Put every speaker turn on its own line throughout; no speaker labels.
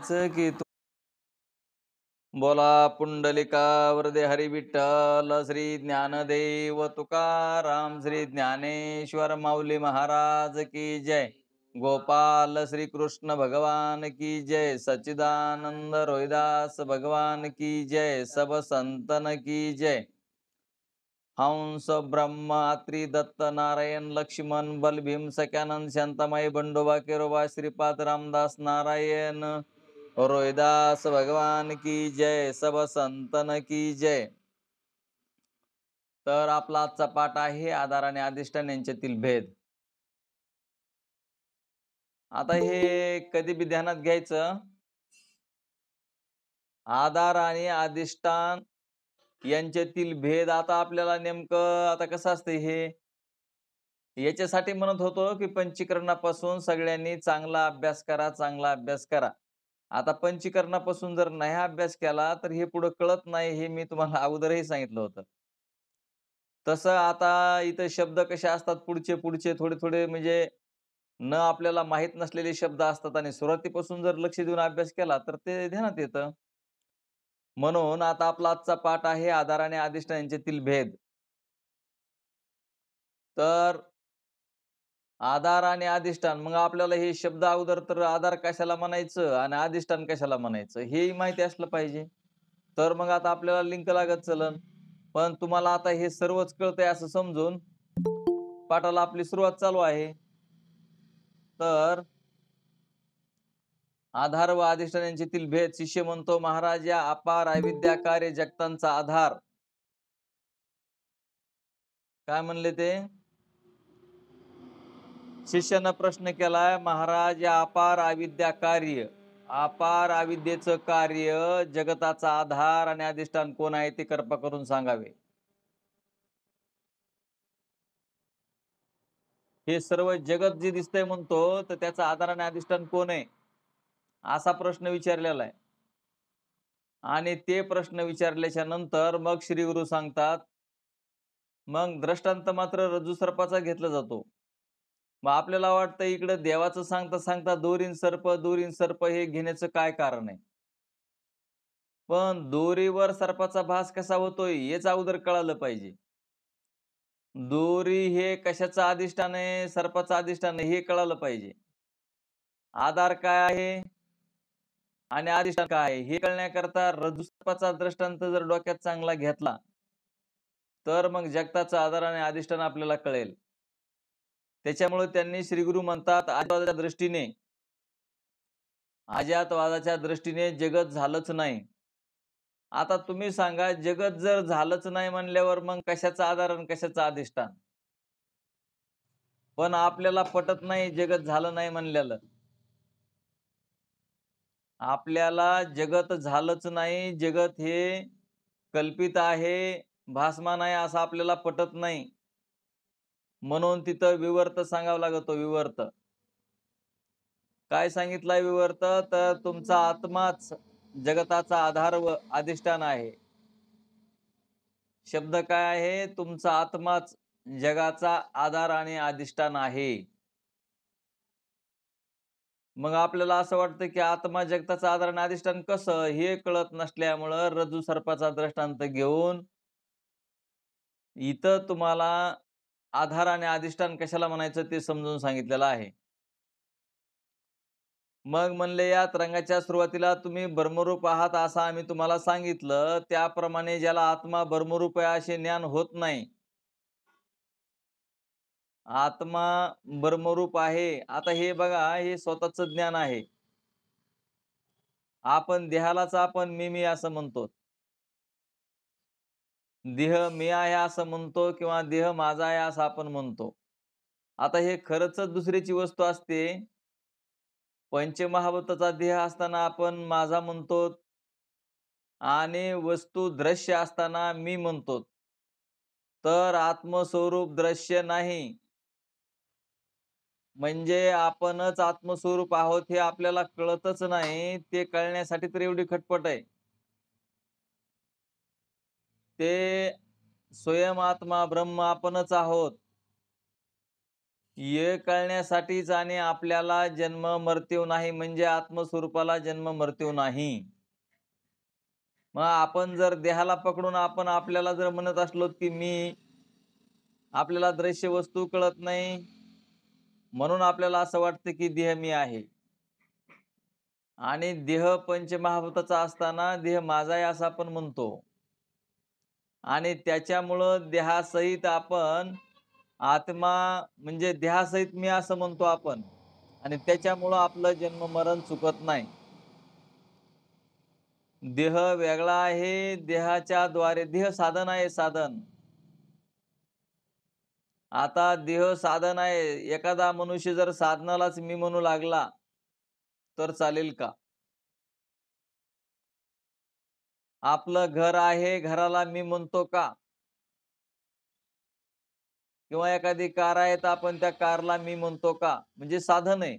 की तू बोला पुंडलिका वरदे हरी विठ्ठल श्री ज्ञानदेव तुकाराम श्री ज्ञानेश्वर माऊली महाराज की जय. गोपाल श्री कृष्ण भगवान की जय. सच्चिदानंद रोहिदास भगवान की जय. सब संतन की जय. हंस ब्रह्म अत्रि दत्त नारायण लक्ष्मण बल भीम सख्यानंद शांतामाई बंडोबा केरोबा श्रीपाद रामदास नारायण रोहिदास भगवान की जय. सब संतन की जय. तर आपला आजचा पाठ आहे आधार आणि अधिष्ठान यांच्यातील भेद. आता हे कधी बी ध्यानात घ्यायचं, आधार आणि अधिष्ठान यांच्यातील भेद. आता आपल्याला नेमकं आता कसं असतं हे, याच्यासाठी म्हणत होतो की पंचीकरणापासून सगळ्यांनी चांगला अभ्यास करा, चांगला अभ्यास करा. आता पंचीकरणापासून जर नाही अभ्यास केला तर हे पुढे कळत नाही, हे मी तुम्हाला अगोदरही सांगितलं होतं. तसं आता इथं शब्द कसे असतात, पुढचे पुढचे थोडे थोडे म्हणजे न आपल्याला माहित नसलेले शब्द असतात आणि सुरुवातीपासून जर लक्ष देऊन अभ्यास केला तर ते ध्यानात येतं. म्हणून आता आपला आजचा पाठ आहे आधार आणि अधिष्ठान यांच्यातील भेद. तर आधार आणि अधिष्ठान, मग आपल्याला हे शब्द अगोदर तर आधार कशाला म्हणायचं आणि अधिष्ठान कशाला म्हणायचं हेही माहिती असलं पाहिजे. तर मग आता आपल्याला लिंक लागत चलन. पण तुम्हाला आता हे सर्वच कळतंय असं समजून पाठाला आपली सुरुवात चालू आहे. तर आधार व अधिष्ठान यांच्यातील भेद. शिष्य म्हणतो, महाराज या अपार अविद्या कार्य जगतांचा आधार. काय म्हणले ते? शिष्यानं प्रश्न केलाय, महाराज या अपार अविद्या कार्य, अपार अविद्येचं कार्य, जगताचा आधार आणि अधिष्ठान कोण आहे ते कृपा करून सांगावे. हे सर्व जगत जे दिसतंय म्हणतो तर त्याचा आधार आणि अधिष्ठान कोण आहे, असा प्रश्न विचारलेला आहे. आणि ते प्रश्न विचारल्याच्या नंतर मग श्री गुरु सांगतात, मग दृष्टांत मात्र रज्जू सर्पाचा घेतला जातो. मग आपल्याला वाटतं इकडे देवाचं सांगता सांगता दोरीन सर्प हे घेण्याचं काय कारण आहे? पण दोरीवर सर्पाचा भास कसा होतोय हेच अगोदर कळालं पाहिजे. दोरी हे कशाचं अधिष्ठान आहे, सर्पाचं अधिष्ठान आहे हे कळालं पाहिजे. आधार काय आहे आणि अधिष्ठान काय आहे हे कळण्याकरता रज्जू सर्पाचा दृष्टांत जर डोक्यात चांगला घेतला तर मग जगताचा आधार आणि अधिष्ठान आपल्याला कळेल. त्याच्यामुळे त्यांनी श्रीगुरु म्हणतात, अजातवादाच्या दृष्टीने जगत झालंच नाही. आता तुम्ही सांगा, जगत जर झालंच नाही म्हणल्यावर मग कशाचा आधार आणि कशाचं अधिष्ठान? पण आपल्याला पटत नाही जगत झालं नाही म्हणलेलं. आपल्याला जगत झालंच नाही, जगत हे कल्पित आहे, भासमान आहे असं आपल्याला पटत नाही. म्हणून तिथं विवर्त सांगावं लागतो. विवर्त काय सांगितलंय? विवर्त तर तुमचा आत्माच जगताचा आधार व अधिष्ठान आहे. शब्द काय आहे? तुमचा आत्माच जगाचा आधार आणि अधिष्ठान आहे. मग आपल्याला असं वाटतं की आत्मा जगताचा आधार आणि अधिष्ठान कसं हे कळत नसल्यामुळं रज्जू सर्पाचा दृष्टांत घेऊन इथं तुम्हाला आधार आणि अधिष्ठान कशाला म्हणायचं ते समजून सांगितलेलं आहे. मग म्हणले, या रंगाच्या सुरुवातीला तुम्ही ब्रह्मरूप आहात असं आम्ही तुम्हाला सांगितलं, त्याप्रमाणे ज्याला आत्मा ब्रह्मरूप आहे असे ज्ञान होत नाही. आत्मा ब्रह्मरूप आहे. आता हे बघा, हे स्वतःच ज्ञान आहे. आपण देहालाच आपण मी असं म्हणतो. देह मी आहे असं म्हणतो किंवा देह माझा आहे असं आपण म्हणतो. आता हे खरंच दुसरीची वस्तू असते. पंचमहाभूताचा देह असताना आपण माझा म्हणतो आणि वस्तू दृश्य असताना मी म्हणतो. तर आत्मस्वरूप दृश्य नाही. म्हणजे आपणच आत्मस्वरूप आहोत हे आपल्याला कळतच नाही. ते कळण्यासाठी तर एवढी खटपट आहे. ते स्वयं आत्मा ब्रह्म आपणच आहोत. हे कळण्यासाठीच आणि आपल्याला जन्म मृत्यू नाही म्हणजे आत्मस्वरूपाला जन्म मृत्यू नाही. मग आपण जर देहाला पकडून आपण आपल्याला जर म्हणत असलो की मी, आपल्याला दृश्य वस्तू कळत नाही म्हणून आपल्याला असं वाटतं की देह मी आहे. आणि देह पंचमहाभूताचा असताना देह माझा आहे असं आपण म्हणतो. आणि त्याच्यामुळं देहासहित आपण आत्मा म्हणजे देहासहित मी असं म्हणतो आपण. आणि त्याच्यामुळं आपलं जन्म मरण चुकत नाही. देह वेगळा आहे. देहाच्या द्वारे देह साधन आहे, साधन. आता देह साधन आहे. एखादा मनुष्य जर साधनालाच मी म्हणू लागला तर चालेल का? आपलं घर आहे, घराला मी म्हणतो का? किंवा एखादी कार आहे तर आपण त्या कारला मी म्हणतो का? म्हणजे साधन आहे.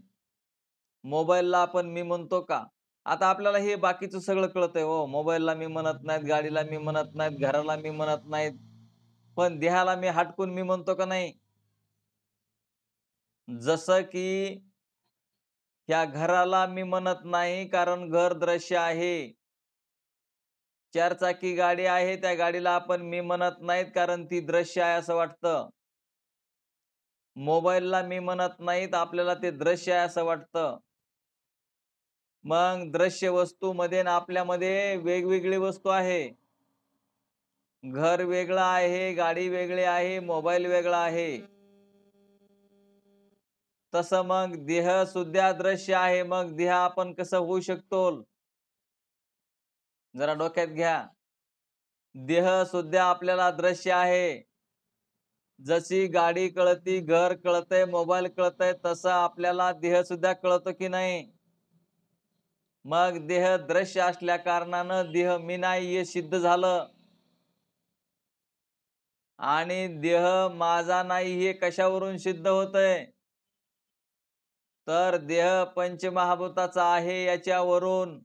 मोबाईलला आपण मी म्हणतो का? आता आपल्याला हे बाकीचं सगळं कळतंय हो. मोबाईलला मी म्हणत नाहीत, गाडीला मी म्हणत नाहीत, घराला मी म्हणत नाहीत. पण देहाला मी हटकून मी म्हणतो का नाही? जसं की ह्या घराला मी म्हणत नाही कारण घर दृश्य आहे. चारचाकी गाडी आहे, त्या गाडीला आपण मी म्हणत नाहीत कारण ती दृश्य आहे असं वाटतं. मोबाईलला मी म्हणत नाहीत, आपल्याला ते दृश्य आहे असं वाटतं. मग दृश्य वस्तूमध्ये आणि आपल्यामध्ये वेगवेगळी वस्तू आहे. घर वेगळं आहे, गाडी वेगळी आहे, मोबाईल वेगळा आहे. तसं मग देह सुद्धा दृश्य आहे. मग देह आपण कसं होऊ शकतो? जरा डोक्यात घ्या. देह सुद्धा आपल्याला दृश्य आहे. जशी गाडी कळती, घर कळतंय, मोबाईल कळतंय, तसं आपल्याला देह सुद्धा कळतो की नाही? मग देह दृश्य असल्या कारणानं देह मी नाही हे सिद्ध झालं. आणि देह माझा नाही हे कशावरून सिद्ध होतंय? तर देह पंचमहाभूताचा आहे याच्यावरून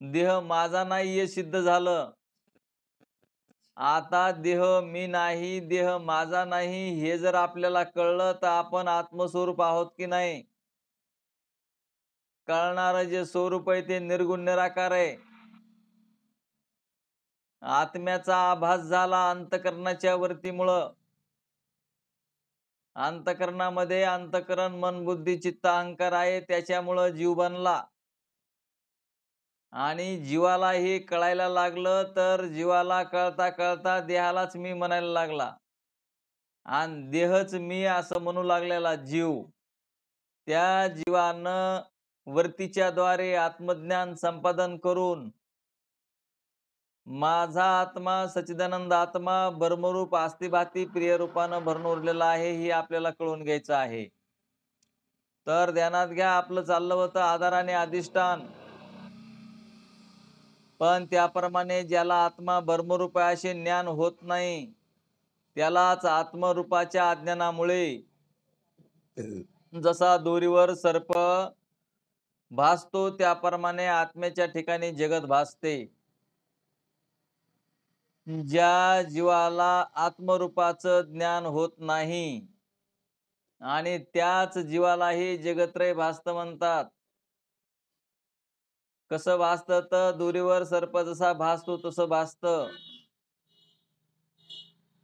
देह माझा नाही हे सिद्ध झालं. आता देह मी नाही, देह माझा नाही हे जर आपल्याला कळलं तर आपण आत्मस्वरूप आहोत की नाही? कळणारं जे स्वरूप आहे ते निर्गुण निराकार आहे. आत्म्याचा आभास झाला अंतःकरणाच्या वृत्तीमुळं. अंतःकरणामध्ये अंतःकरण, मन, बुद्धी, चित्त, अहंकार आहे त्याच्यामुळं जीव बनला. आणि जीवाला हे कळायला लागलं तर जीवाला कळता कळता देहालाच मी म्हणायला लागला. आणि देहच मी असं म्हणू लागलेला जीव. त्या जीवानं वृत्तीच्या द्वारे आत्मज्ञान संपादन करून माझा आत्मा सच्चिदानंद आत्मा ब्रह्मरूप आस्तिभाती प्रिय रूपानं भरून उरलेला आहे हे आपल्याला कळून घ्यायचं आहे. तर ध्यानात घ्या, आपलं चाललं होतं आधार आणि अधिष्ठान. पण त्याप्रमाणे ज्याला आत्मा ब्रह्मरूप आहे असे ज्ञान होत नाही, त्यालाच आत्मरूपाच्या अज्ञानामुळे जसा दोरीवर सर्प भासतो त्याप्रमाणे आत्म्याच्या ठिकाणी जगत भासते. ज्या जीवाला आत्मरूपाचं ज्ञान होत नाही आणि त्याच जीवालाही जगत्रय भासतं म्हणतात. कसं भासतं तर दोरीवर सर्प जसा भासतो तसं भासतं.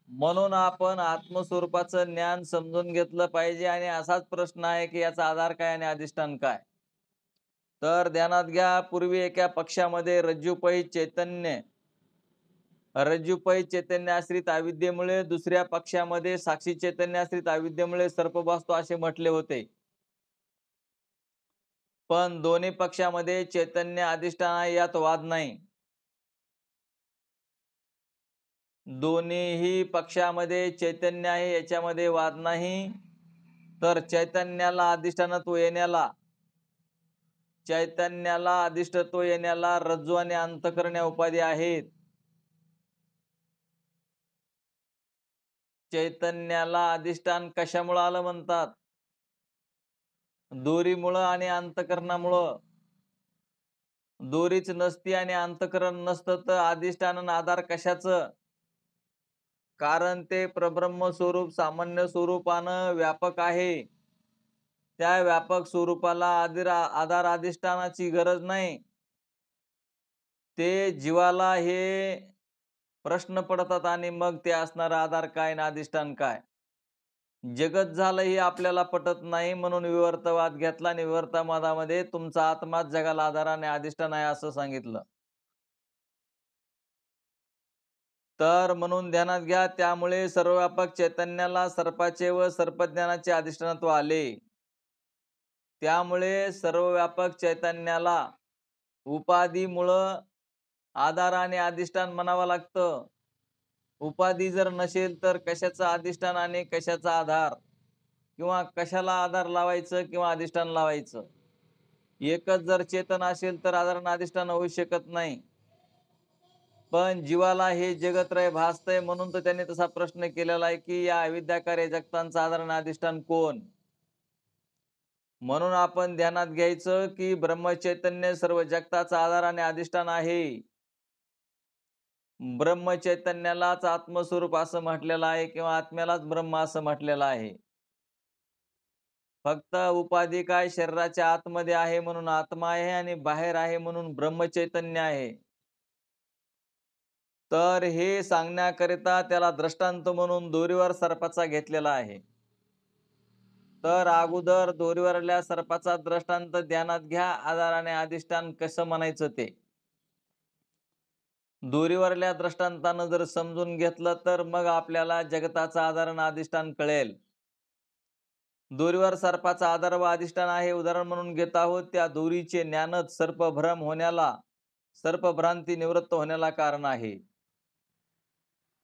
म्हणून आपण आत्मस्वरूपाचं ज्ञान समजून घेतलं पाहिजे. आणि असाच प्रश्न आहे की याचा आधार काय आणि अधिष्ठान काय? तर ध्यानात घ्या, पूर्वी एका पक्षामध्ये रज्जुपै चैतन्य, रज्जुपै चैतन्याश्रित अविद्येमुळे दुसऱ्या पक्षामध्ये साक्षी चैतन्याश्रित अविद्येमुळे सर्प भासतो असे म्हटले होते. पण दोन्ही पक्षामध्ये चैतन्य अधिष्ठान आहे यात वाद नाही. दोन्हीही पक्षामध्ये चैतन्य आहे याच्यामध्ये वाद नाही. तर चैतन्याला अधिष्ठानत्व येण्याला, चैतन्याला अधिष्ठत्व येण्याला रज्जू आणि अंतःकरण या उपाधी आहेत. चैतन्याला अधिष्ठान कशामुळे आलं म्हणतात? दोरीमुळं आणि अंतःकरणामुळं. दोरीच नसती आणि अंतःकरण नसतं तर अधिष्ठान आणि आधार कशाचं? कारण ते परब्रह्म स्वरूप सामान्य स्वरूपानं व्यापक आहे. त्या व्यापक स्वरूपाला आधार अधिष्ठानाची गरज नाही. ते जीवाला हे प्रश्न पडतात आणि मग ते असणारा आधार काय आणि अधिष्ठान काय? जगत झालं हे आपल्याला पटत नाही म्हणून विवर्तवाद घेतला आणि विवर्तवादामध्ये तुमचा आत्माच जगाला आधार आणि अधिष्ठान आहे असं सांगितलं. तर म्हणून ध्यानात घ्या, त्यामुळे सर्वव्यापक चैतन्याला सर्पाचे व सर्पज्ञानाचे अधिष्ठानत्व आले. त्यामुळे सर्वव्यापक चैतन्याला उपाधीमुळं आधार आणि अधिष्ठान म्हणावं लागतं. उपाधी जर नसेल तर कशाचं अधिष्ठान आणि कशाचा आधार, किंवा कशाला आधार लावायचं किंवा अधिष्ठान लावायचं. एकच जर चेतन असेल तर आधार आणि अधिष्ठान होऊ शकत नाही. पण जीवाला हे जगत्रय भासतंय म्हणून तर त्यांनी तसा प्रश्न केलेला आहे की या अविद्याकारी जगतांचं आधार आणि अधिष्ठान कोण? म्हणून आपण ध्यानात घ्यायचं की ब्रह्मचैतन्य सर्व जगताचा आधार आणि अधिष्ठान आहे. ब्रह्मचैतन्यालाच आत्मस्वरूप असं म्हटलेलं आहे किंवा आत्म्यालाच ब्रह्म असं म्हटलेलं आहे. फक्त उपाधी काय शरीराच्या आतमध्ये आहे म्हणून आत्मा आहे आणि बाहेर आहे म्हणून ब्रह्मचैतन्य आहे. तर हे सांगण्याकरिता त्याला दृष्टांत म्हणून दोरीवर सर्पाचा घेतलेला आहे. तर अगोदर दोरीवरल्या सर्पाचा दृष्टांत ध्यानात घ्या, आधार आणि अधिष्ठान कसं म्हणायचं ते. दोरीवरल्या दृष्टांतानं जर समजून घेतलं तर मग आपल्याला जगताचा आधार आणि अधिष्ठान कळेल. दोरीवर सर्पाचा आधार व अधिष्ठान आहे उदाहरण म्हणून घेत आहोत. त्या दोरीचे ज्ञानच सर्पभ्रम होण्याला, सर्पभ्रांती निवृत्त होण्याला कारण आहे.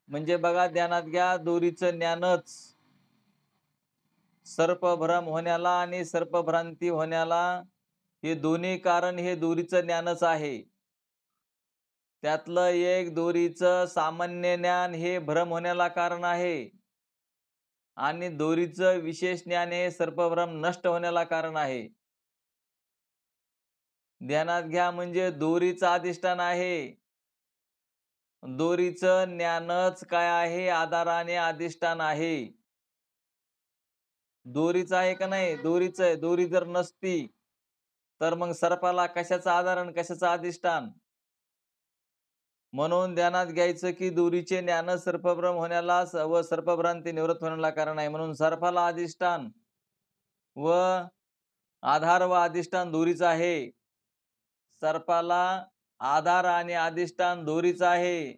म्हणजे बघा, ध्यानात घ्या, दोरीचं ज्ञानच सर्पभ्रम होण्याला आणि सर्पभ्रांती होण्याला हे दोन्ही कारण हे दोरीचं ज्ञानच आहे. त्यातलं एक दोरीचं सामान्य ज्ञान हे भ्रम होण्याला कारण आहे आणि दोरीचं विशेष ज्ञान हे सर्पभ्रम नष्ट होण्याला कारण आहे. ध्यानात घ्या, म्हणजे दोरीचं अधिष्ठान आहे. दोरीचं ज्ञानच काय आहे? आधार आणि अधिष्ठान आहे. दोरीचं आहे का नाही? दोरीचं आहे. दोरी जर नसती तर मग सर्पाला कशाचं आधार आणि कशाचं अधिष्ठान? म्हणून ध्यानात घ्यायचं की दोरीचे ज्ञान सर्पभ्रम होण्याला व सर्पभ्रांती निवृत्त होण्याला कारण आहे. म्हणून सर्पाला अधिष्ठान व आधार व अधिष्ठान दोरीचं आहे. सर्पाला आधार आणि अधिष्ठान दोरीचं आहे.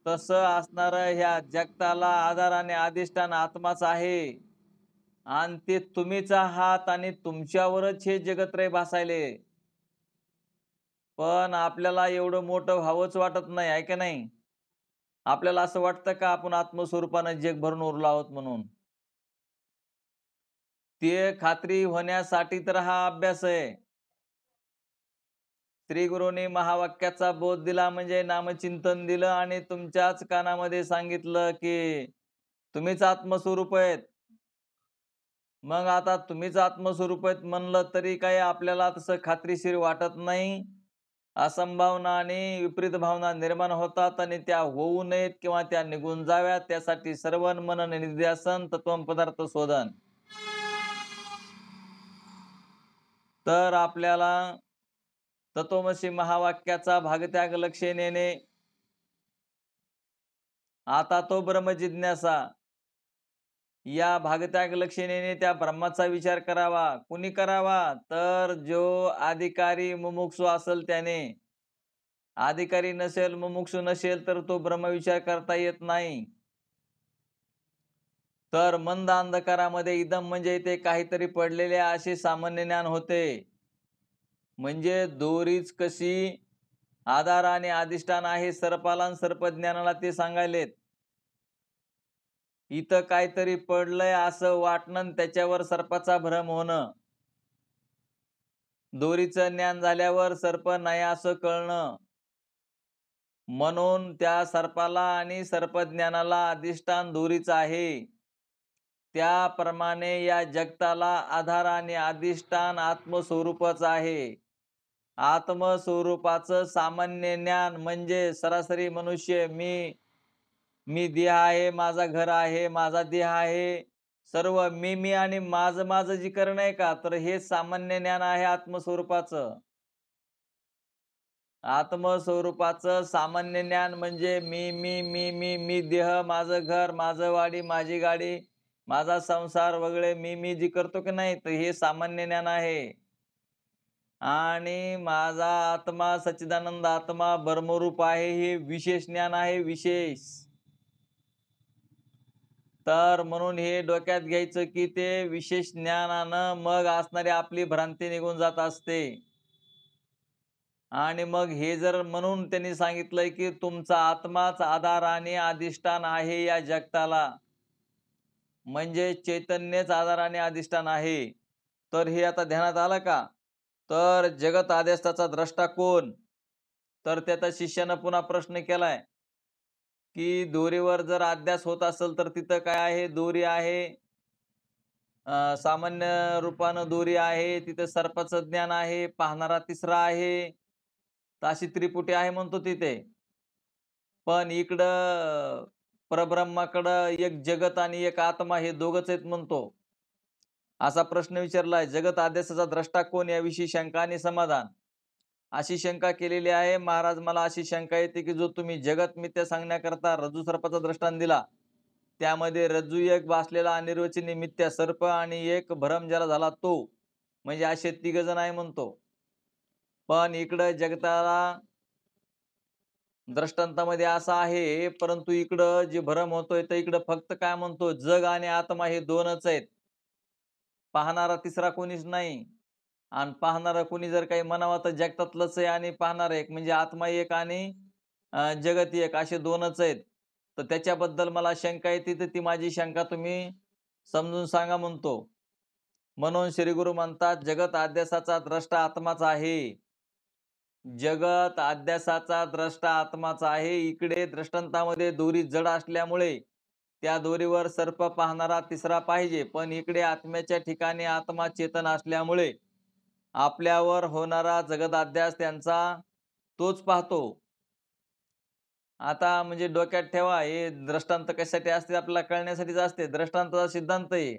तसं असणारं ह्या जगताला आधार आणि अधिष्ठान आत्माच आहे आणि ते तुम्हीच आहात आणि तुमच्यावरच हे जगत्रय भासायले. पण आपल्याला एवढं मोठं व्हावंच वाटत नाही, आहे का नाही? आपल्याला असं वाटतं का आपण आत्मस्वरूपानं जग भरून उरलो आहोत म्हणून? ते खात्री होण्यासाठी तर हा अभ्यास आहे. श्री गुरूंनी महावाक्याचा बोध दिला म्हणजे नामचिंतन दिलं आणि तुमच्याच कानामध्ये सांगितलं की तुम्हीच आत्मस्वरूप आहेत. मग आता तुम्हीच आत्मस्वरूप आहेत म्हणलं तरी काही आपल्याला तसं खात्रीशीर वाटत नाही. असंभावना आणि विपरीत भावना निर्माण होतात आणि त्या होऊ नयेत किंवा त्या निघून जाव्यात त्यासाठी श्रवण, मनन, निध्यासन, तत्वम पदार्थ शोधन. तर आपल्याला तत्वमसी महावाक्याचा भागत्याग लक्षी नेणे. आता तो ब्रह्मजिज्ञासा या भागत्याग लक्षणेने त्या ब्रह्माचा विचार करावा. कुणी करावा? तर जो अधिकारी मुमुक्षु असेल त्याने. अधिकारी नसेल, मुमुक्षु नसेल तर तो ब्रह्मविचार करता येत नाही. तर मंद अंधकारामध्ये इदम म्हणजे इथे काहीतरी पडलेले असे सामान्य ज्ञान होते. म्हणजे दोरीच कशी आधार आणि अधिष्ठान आहे सर्पाला आणि सर्पज्ञानाला ते सांगायलेत. इथं काहीतरी पडलंय असं वाटणं, त्याच्यावर सर्पाचा भ्रम होणं. दोरीचं ज्ञान झाल्यावर सर्प नाही असं कळणं. म्हणून त्या सर्पाला आणि सर्पज्ञानाला अधिष्ठान दोरीचं आहे. त्याप्रमाणे या जगताला आधार आणि अधिष्ठान आत्मस्वरूपच आहे. आत्मस्वरूपाचं सामान्य ज्ञान म्हणजे सरासरी मनुष्य मी मी देह आहे, माझा घर आहे, माझा देह आहे. सर्व मी आणि माझं जी करणं आहे का, तर हे सामान्य ज्ञान आहे आत्मस्वरूपाचं. आत्मस्वरूपाचं सामान्य ज्ञान म्हणजे मी देह, माझं घर, माझं वाडी, माझी गाडी, माझा संसार वगैरे मी जी करतो की नाही, तर हे सामान्य ज्ञान आहे. आणि माझा आत्मा सच्चिदानंद आत्मा ब्रह्मरूप आहे, हे विशेष ज्ञान आहे, विशेष. तर म्हणून हे डोक्यात घ्यायचं, की ते विशेष ज्ञानानं मग असणारी आपली भ्रांती निघून जात असते. आणि मग हे जर म्हणून त्यांनी सांगितलंय, की तुमचा आत्माच आधार आणि अधिष्ठान आहे या जगताला. म्हणजे चैतन्यच आधार आणि अधिष्ठान आहे. तर हे आता ध्यानात आलं का? तर जगत आद्यस्थाचा द्रष्टा कोण? तर त्या शिष्यानं पुन्हा प्रश्न केलाय, की दोरीवर जर अध्यास होत असेल तर तिथं काय आहे? दोरी आहे. सामान्य रूपानं दोरी आहे. तिथं सर्पाचं ज्ञान आहे. पाहणारा तिसरा आहे. तर अशी त्रिपुटी आहे म्हणतो तिथे. पण इकडं परब्रह्माकडं एक जगत आणि एक आत्मा हे दोघंच आहेत म्हणतो. असा प्रश्न विचारलाय. जगत आद्यसाचा द्रष्टा कोण याविषयी शंका आणि समाधान. अशी शंका केलेली आहे. महाराज मला अशी शंका येते, की जो तुम्ही जगत मिथ्या सांगण्याकरता रज्जू सर्पाचा दृष्टांत दिला. त्यामध्ये रज्जू एक भासलेला अनिर्वचनीय मिथ्या सर्प आणि एक भ्रम ज्याला झाला तो. म्हणजे असे तिघ जण आहे म्हणतो. पण इकडं जगताला दृष्टांतामध्ये असं आहे, परंतु इकडं जे भ्रम होतोय तर इकडं फक्त काय म्हणतो, जग आणि आत्मा हे दोनच आहेत. पाहणारा तिसरा कोणीच नाही. आणि पाहणारा कोणी जर काही म्हणावं तर जगतातलंच आहे आणि पाहणारा एक म्हणजे आत्मा एक आणि जगत एक असे दोनच आहेत. तर त्याच्याबद्दल मला शंका येते, तर ती माझी शंका तुम्ही समजून सांगा म्हणतो. म्हणून श्री गुरु म्हणतात, जगत अध्यासाचा द्रष्टा आत्माच आहे. जगत अध्यासाचा द्रष्टा आत्माच आहे. इकडे दृष्टांतामध्ये दोरी जड असल्यामुळे त्या दोरीवर सर्प पाहणारा तिसरा पाहिजे. पण इकडे आत्म्याच्या ठिकाणी आत्मा चेतन असल्यामुळे आपल्यावर होणारा जगत अध्यास त्यांचा तोच पाहतो. आता म्हणजे डोक्यात ठेवा, हे दृष्टांत कशासाठी असते? आपल्याला कळण्यासाठीच असते. दृष्टांताचा सिद्धांत आहे.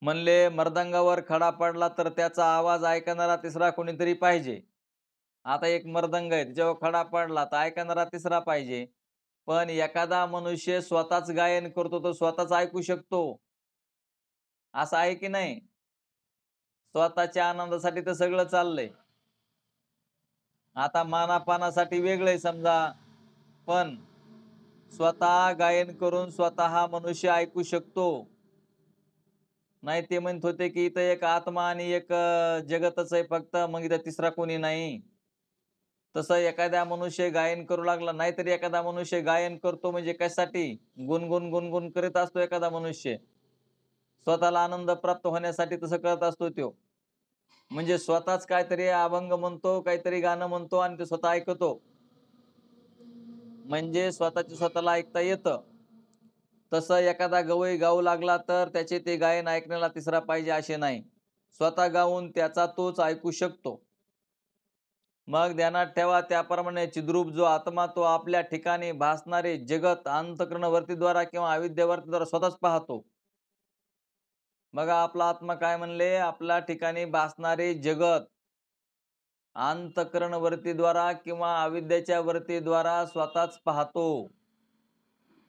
म्हणले मर्दांगावर खडा पडला तर त्याचा आवाज ऐकणारा तिसरा कोणीतरी पाहिजे. आता एक मर्दंग आहे, त्याच्यावर खडा पडला तर ऐकणारा तिसरा पाहिजे. पण एखादा मनुष्य स्वतःच गायन करतो तर स्वतःच ऐकू शकतो. असं आहे की नाही? स्वतःच्या आनंदासाठी तर सगळं चाललंय. आता मानापानासाठी वेगळंय समजा, पण स्वतः गायन करून स्वतः हा मनुष्य ऐकू शकतो. नाही ते म्हणत होते, की इथं एक आत्मा आणि एक जगतच आहे फक्त, मग इथं तिसरा कोणी नाही. तसं एखादा मनुष्य गायन करू लागला, नाहीतरी एखादा मनुष्य गायन करतो म्हणजे कशासाठी? गुणगुण, गुणगुण करीत असतो एखादा मनुष्य. स्वतःला आनंद प्राप्त होण्यासाठी तसं करत असतो त्यो. म्हणजे स्वतःच काहीतरी अभंग म्हणतो, काहीतरी गाणं म्हणतो आणि ते स्वतः ऐकतो. म्हणजे स्वतःच्या स्वतःला ऐकता येतं. तसं एखादा गवई गाऊ लागला तर त्याचे ते गायन ऐकण्याला तिसरा पाहिजे असे नाही. स्वतः गाऊन त्याचा तोच ऐकू शकतो. मग ध्यानात ठेवा, त्याप्रमाणे चिद्रूप जो आत्मा तो आपल्या ठिकाणी भासणारे जगत अंतःकरणवर्तीद्वारा किंवा अविद्यावर्तीद्वारा स्वतःच पाहतो. बघा आपला आत्मा काय म्हणले, आपल्या ठिकाणी भासणारे जगत अंतःकरणवर्तीद्वारा किंवा अविद्येच्या वर्तीद्वारा स्वतःच पाहतो.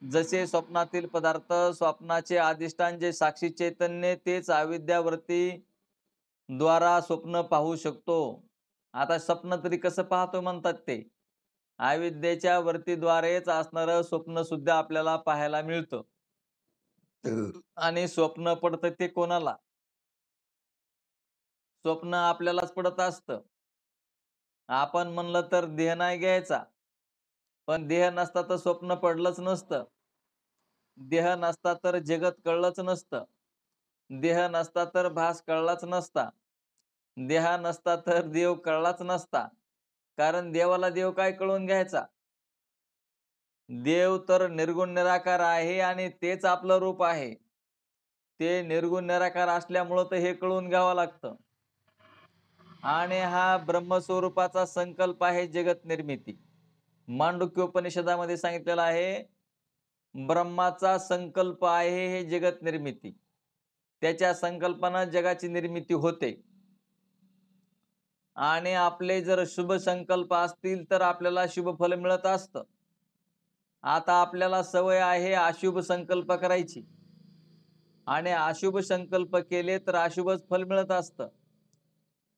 जसे स्वप्नातील पदार्थ स्वप्नाचे अधिष्ठान जे साक्षी चैतन्य तेच अविद्यावृत्ती द्वारा स्वप्न पाहू शकतो. आता स्वप्न तरी कसं पाहतो म्हणतात ते? अविद्येच्या वर्तीद्वारेच असणारं स्वप्न सुद्धा आपल्याला पाहायला मिळतं. आणि स्वप्न पडतं ते कोणाला? स्वप्न आपल्यालाच पडत असतं. आपण म्हणलं तर देह नाही घ्यायचा. पण देह नसता तर स्वप्न पडलंच नसतं. देह नसता तर जगत कळलंच नसतं. देह नसता तर भास कळलाच नसता. देह नसता तर देव कळलाच नसता. कारण देवाला देव काय कळून घ्यायचा? देव तर निर्गुण निराकार आहे आणि तेच आपलं रूप आहे. ते निर्गुण निराकार असल्यामुळं तर हे कळून घ्यावं लागतं. आणि हा ब्रह्मस्वरूपाचा संकल्प आहे जगत निर्मिती. मांडुक्योपनिषदामध्ये सांगितलेलं आहे, ब्रह्माचा संकल्प आहे हे जगत निर्मिती. त्याच्या संकल्पना जगाची निर्मिती होते. आणि आपले जर शुभ संकल्प असतील तर आपल्याला शुभ फल मिळत असतं. आता आपल्याला सवय आहे अशुभ संकल्प करायची आणि अशुभ संकल्प केले तर अशुभच फल मिळत असतं.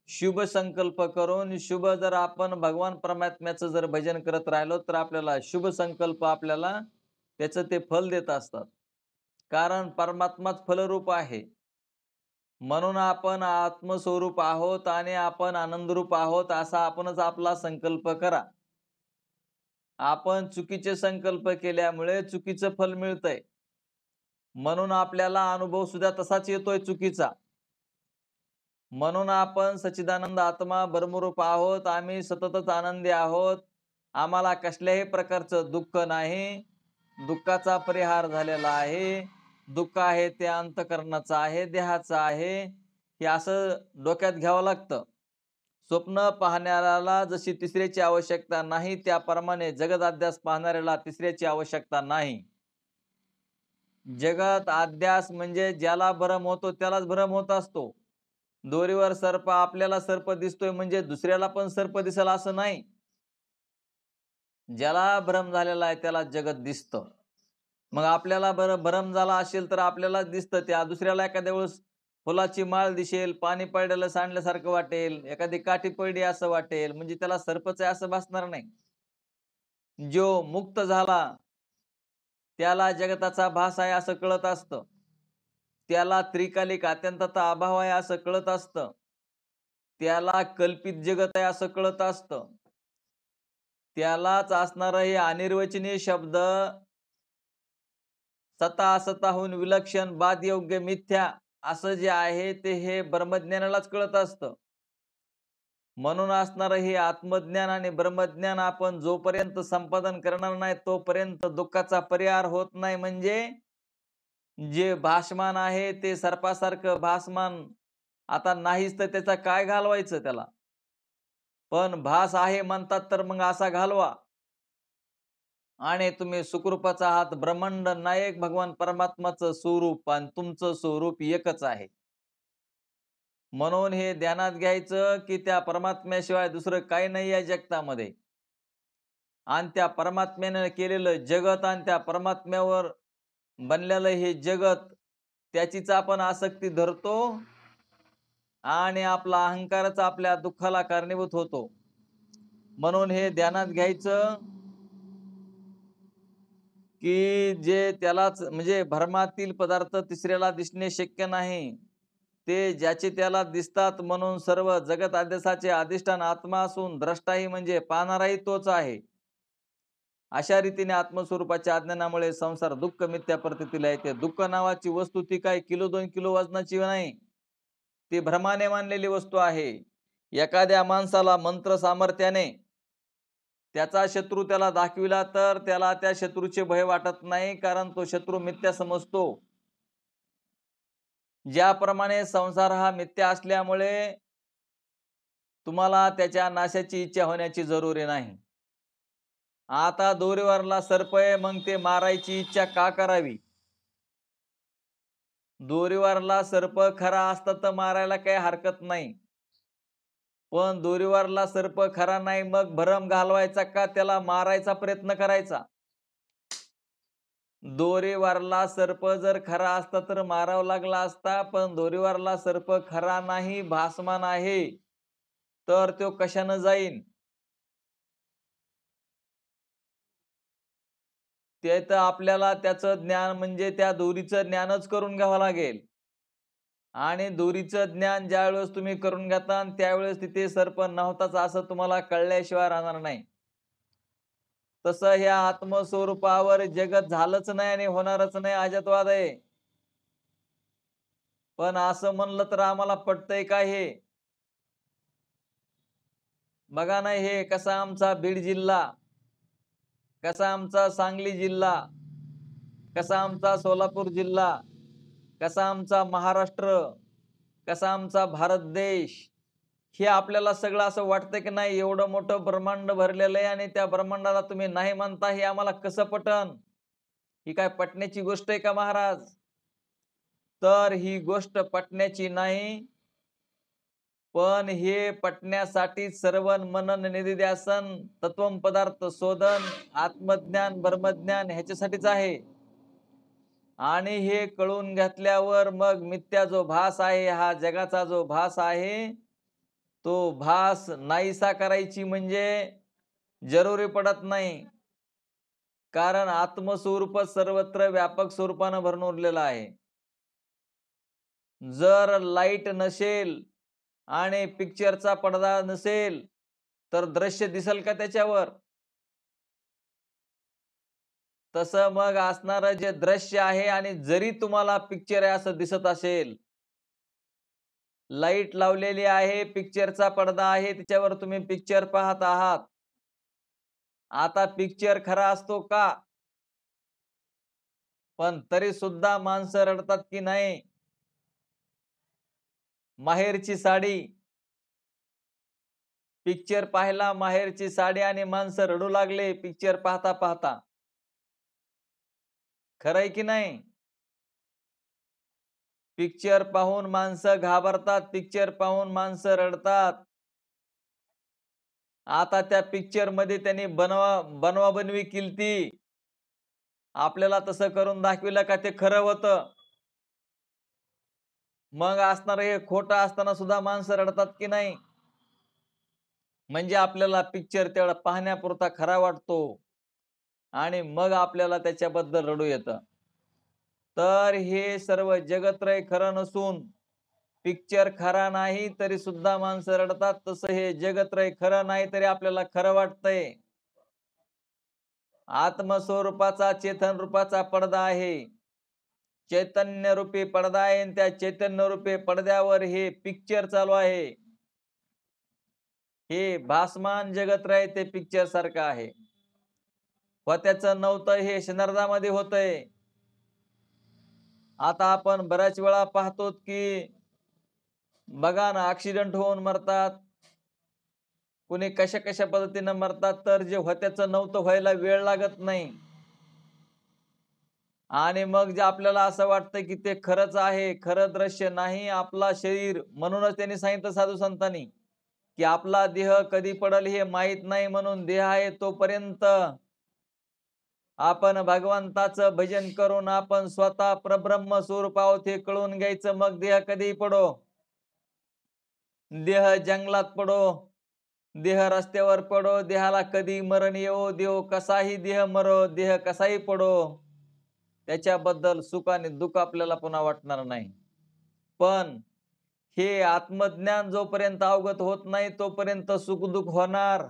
शुभ संकल्प करून शुभ जर आपण भगवान परमात्म्याचं जर भजन करत राहिलो तर आपल्याला शुभ संकल्प आपल्याला त्याचं ते फल देत असतात. कारण परमात्माच फलरूप आहे. म्हणून आपण आत्मस्वरूप आहोत आणि आपण आनंदरूप आहोत असा आपणच आपला संकल्प करा. आपण चुकीचे संकल्प केल्यामुळे चुकीचं फल मिळतंय. म्हणून आपल्याला अनुभव सुद्धा तसाच येतोय चुकीचा. म्हणून आपण सच्चिदानंद आत्मा ब्रह्मरूप आहोत. आम्ही सततच आनंदी आहोत. आम्हाला कसल्याही प्रकारचं दुःख नाही. दुःखाचा परिहार झालेला आहे. दुःख आहे ते अंतःकरणाचं आहे, देहाचं आहे. हे असं डोक्यात घ्यावं लागतं. स्वप्न पाहणाऱ्याला जशी तिसऱ्याची आवश्यकता नाही त्याप्रमाणे जगत अध्यास पाहणाऱ्याला तिसऱ्याची आवश्यकता नाही. जगत अध्यास म्हणजे ज्याला भ्रम होतो त्यालाच भ्रम होत असतो. दोरीवर सर्प आपल्याला सर्प दिसतोय म्हणजे दुसऱ्याला पण सर्प दिसेल असं नाही. ज्याला भ्रम झालेला आहे त्याला जगत दिसतं. मग आपल्याला भ्रम झाला असेल तर आपल्यालाच दिसतं. त्या दुसऱ्याला एखाद्या वेळेस फुलाची माळ दिसेल, पाणी पडलेलं सांडल्यासारखं वाटेल, एखादी काठी पडली असं वाटेल, म्हणजे त्याला सर्पच आहे असं भासणार नाही. जो मुक्त झाला त्याला जगताचा भास आहे असं कळत असतं. त्याला त्रिकालिक अत्यंतता अभाव आहे असं कळत असतं. त्याला कल्पित जगत आहे असं कळत असतं. त्यालाच असणारं हे अनिर्वचनीय शब्द सता असताहून विलक्षण बादयोग्य मिथ्या असं जे आहे ते हे ब्रह्मज्ञानालाच कळत असतं. म्हणून असणारं हे आत्मज्ञान आणि ब्रह्मज्ञान आपण जोपर्यंत संपादन करणार नाही तोपर्यंत दुःखाचा परिहार होत नाही. म्हणजे जे भासमान आहे ते सर्पासारखं भासमान आता नाहीच तर त्याचा काय घालवायचं त्याला. पण भास आहे म्हणतात तर मग असा घालवा आणि तुम्ही सुखरूपाचा आहात. ब्रह्मांड नायक भगवान परमात्माचं स्वरूप आणि तुमचं स्वरूप एकच आहे. म्हणून हे ध्यानात घ्यायचं की त्या परमात्म्याशिवाय दुसरं काही नाही या जगतामध्ये. आणि त्या परमात्म्याने केलेलं जगत आणि त्या परमात्म्यावर बनलेलं हे जगत त्याचीच आपण आसक्ती धरतो आणि आपला अहंकारच आपल्या दुःखाला कारणीभूत होतो. म्हणून हे ध्यानात घ्यायचं की जे त्यालाच म्हणजे भ्रमातील पदार्थ तिसऱ्याला दिसणे शक्य नाही. ते ज्याचे त्याला दिसतात. म्हणून सर्व जगत अध्यासाचे अधिष्ठान आत्मा असून द्रष्टाही म्हणजे पाहणाराही तोच आहे. अशा रीतीने आत्मस्वरूपाच्या अज्ञानामुळे संसार दुःख मिथ्या प्रतीला येते. दुःख नावाची वस्तू ती काय किलो 2 किलो वजनाची नाही. ती भ्रमाने मानलेली वस्तू आहे. एखाद्या माणसाला मंत्र सामर्थ्याने त्याचा शत्रू त्याला दाखविला तर त्याला त्या शत्रूचे भय वाटत नाही, कारण तो शत्रू मिथ्या समजतो. ज्याप्रमाणे संसार हा मिथ्या असल्यामुळे तुम्हाला त्याच्या नाशाची इच्छा होण्याची जरुरी नाही. आता दोरीवरला सर्प आहे मग ते मारायची इच्छा का करावी? दोरीवरला सर्प खरा असता तर मारायला काही हरकत नाही. पण दोरीवरला सर्प खरा नाही मग भरम घालवायचा का त्याला मारायचा प्रयत्न करायचा? दोरीवरला सर्प जर खरा असता तर मारावा लागला असता. पण दोरीवरला सर्प खरा नाही, भासमान आहे, तर तो कशानं जाईन? ते तर आपल्याला त्याचं ज्ञान म्हणजे त्या दोरीचं ज्ञानच करून घ्यावं लागेल. आणि दोरीचं ज्ञान ज्यावेळेस तुम्ही करून घेता त्यावेळेस तिथे सर्प नव्हताच असं तुम्हाला कळल्याशिवाय राहणार नाही. तसं ह्या आत्मस्वरूपावर जगत झालंच नाही आणि होणारच नाही अजातवाद आहे. पण असं म्हणलं तर आम्हाला पटतंय का हे? बघा ना, हे कसा आमचा बीड जिल्हा, कसा आमचा सांगली जिल्हा, कसा आमचा सोलापूर जिल्हा, कसा आमचा महाराष्ट्र, कसा आमचा भारत देश, हे आपल्याला सगळं असं वाटतं की नाही एवढं मोठं ब्रह्मांड भरलेलं आहे आणि त्या ब्रह्मांडाला तुम्ही नाही म्हणता, हे आम्हाला कसं पटन? ही काय पटण्याची गोष्ट आहे का महाराज? तर ही गोष्ट पटण्याची नाही, पण हे पटण्यासाठी श्रवण मनन निधिध्यासन तत्वम पदार्थ शोधन आत्मज्ञान ब्रह्मज्ञान ह्याच्यासाठीच आहे. आणि हे कळून घेतल्यावर मग मिथ्या जो भास आहे, हा जगाचा जो भास आहे, तो भास नाहीसा करायची म्हणजे जरुरी पडत नाही. कारण आत्मस्वरूप सर्वत्र व्यापक स्वरूपानं भरून उरलेलं आहे. जर लाईट नसेल आणि पिक्चरचा पडदा नसेल तर दृश्य दिसेल का त्याच्यावर? तसं मग असणारं जे दृश्य आहे आणि जरी तुम्हाला पिक्चर आहे असं दिसत असेल, लाईट लावलेली आहे, पिक्चरचा पडदा आहे, त्याच्यावर तुम्ही पिक्चर पाहत आहात. आता पिक्चर खरा असतो का? पण तरी सुद्धा माणसं रडतात की नाही? माहेरची साडी, पिक्चर पाहिला माहेरची साडी आणि माणसं रडू लागले पिक्चर पाहता पाहता. खरंय की नाही? पिक्चर पाहून माणसं घाबरतात, पिक्चर पाहून माणसं रडतात. आता त्या पिक्चर मध्ये त्यांनी बनवाबनवी केलती. आपल्याला तसं करून दाखविलं का ते खरं होतं. मग असणार हे खोटं असताना सुद्धा माणसं रडतात की नाही? म्हणजे आपल्याला पिक्चर तेवढा पाहण्यापुरता खरा वाटतो आणि मग आपल्याला त्याच्याबद्दल रडू येतं. तर हे सर्व जगत्रय खरं नसून पिक्चर खरा नाही तरी सुद्धा माणसं रडतात. तसं हे जगत्रय खरं नाही तरी आपल्याला खरं वाटतंय. आत्मस्वरूपाचा चेतन रूपाचा पडदा आहे. चैतन्य रूपी पडदा आहे आणि त्या चैतन्य रूपी पडद्यावर हे पिक्चर चालू आहे. हे भासमान जगत्रय ते पिक्चर सारखं आहे. होत्याचं नव्हतं हे क्षणार्धामध्ये होतंय. आता आपण बऱ्याच वेळा पाहतो की बघा ना, ऍक्सिडेंट होऊन मरतात. कुणी कशा कशा पद्धतीनं मरतात, तर जे होत्याचं नव्हतं व्हायला वेळ लागत नाही. आणि मग जे आपल्याला असं वाटतं की ते खरंच आहे, खरं दृश्य नाही आपला शरीर. म्हणूनच त्यांनी सांगितलं साधू संतांनी की आपला देह कधी पडल हे माहित नाही, म्हणून देह आहे तोपर्यंत आपण भगवंताचं भजन करून आपण स्वतः परब्रह्म स्वरूप आहोत हे कळून घ्यायचं. मग देह कधी पडो, देह जंगलात पडो, देह रस्त्यावर पडो, देहाला कधी मरण येवो, देव कसाही देह मरो, देह कसाही पडो, त्याच्याबद्दल सुख आणि दुःख आपल्याला पुन्हा वाटणार नाही. पण हे आत्मज्ञान जोपर्यंत अवगत होत नाही तोपर्यंत सुख दुःख होणार.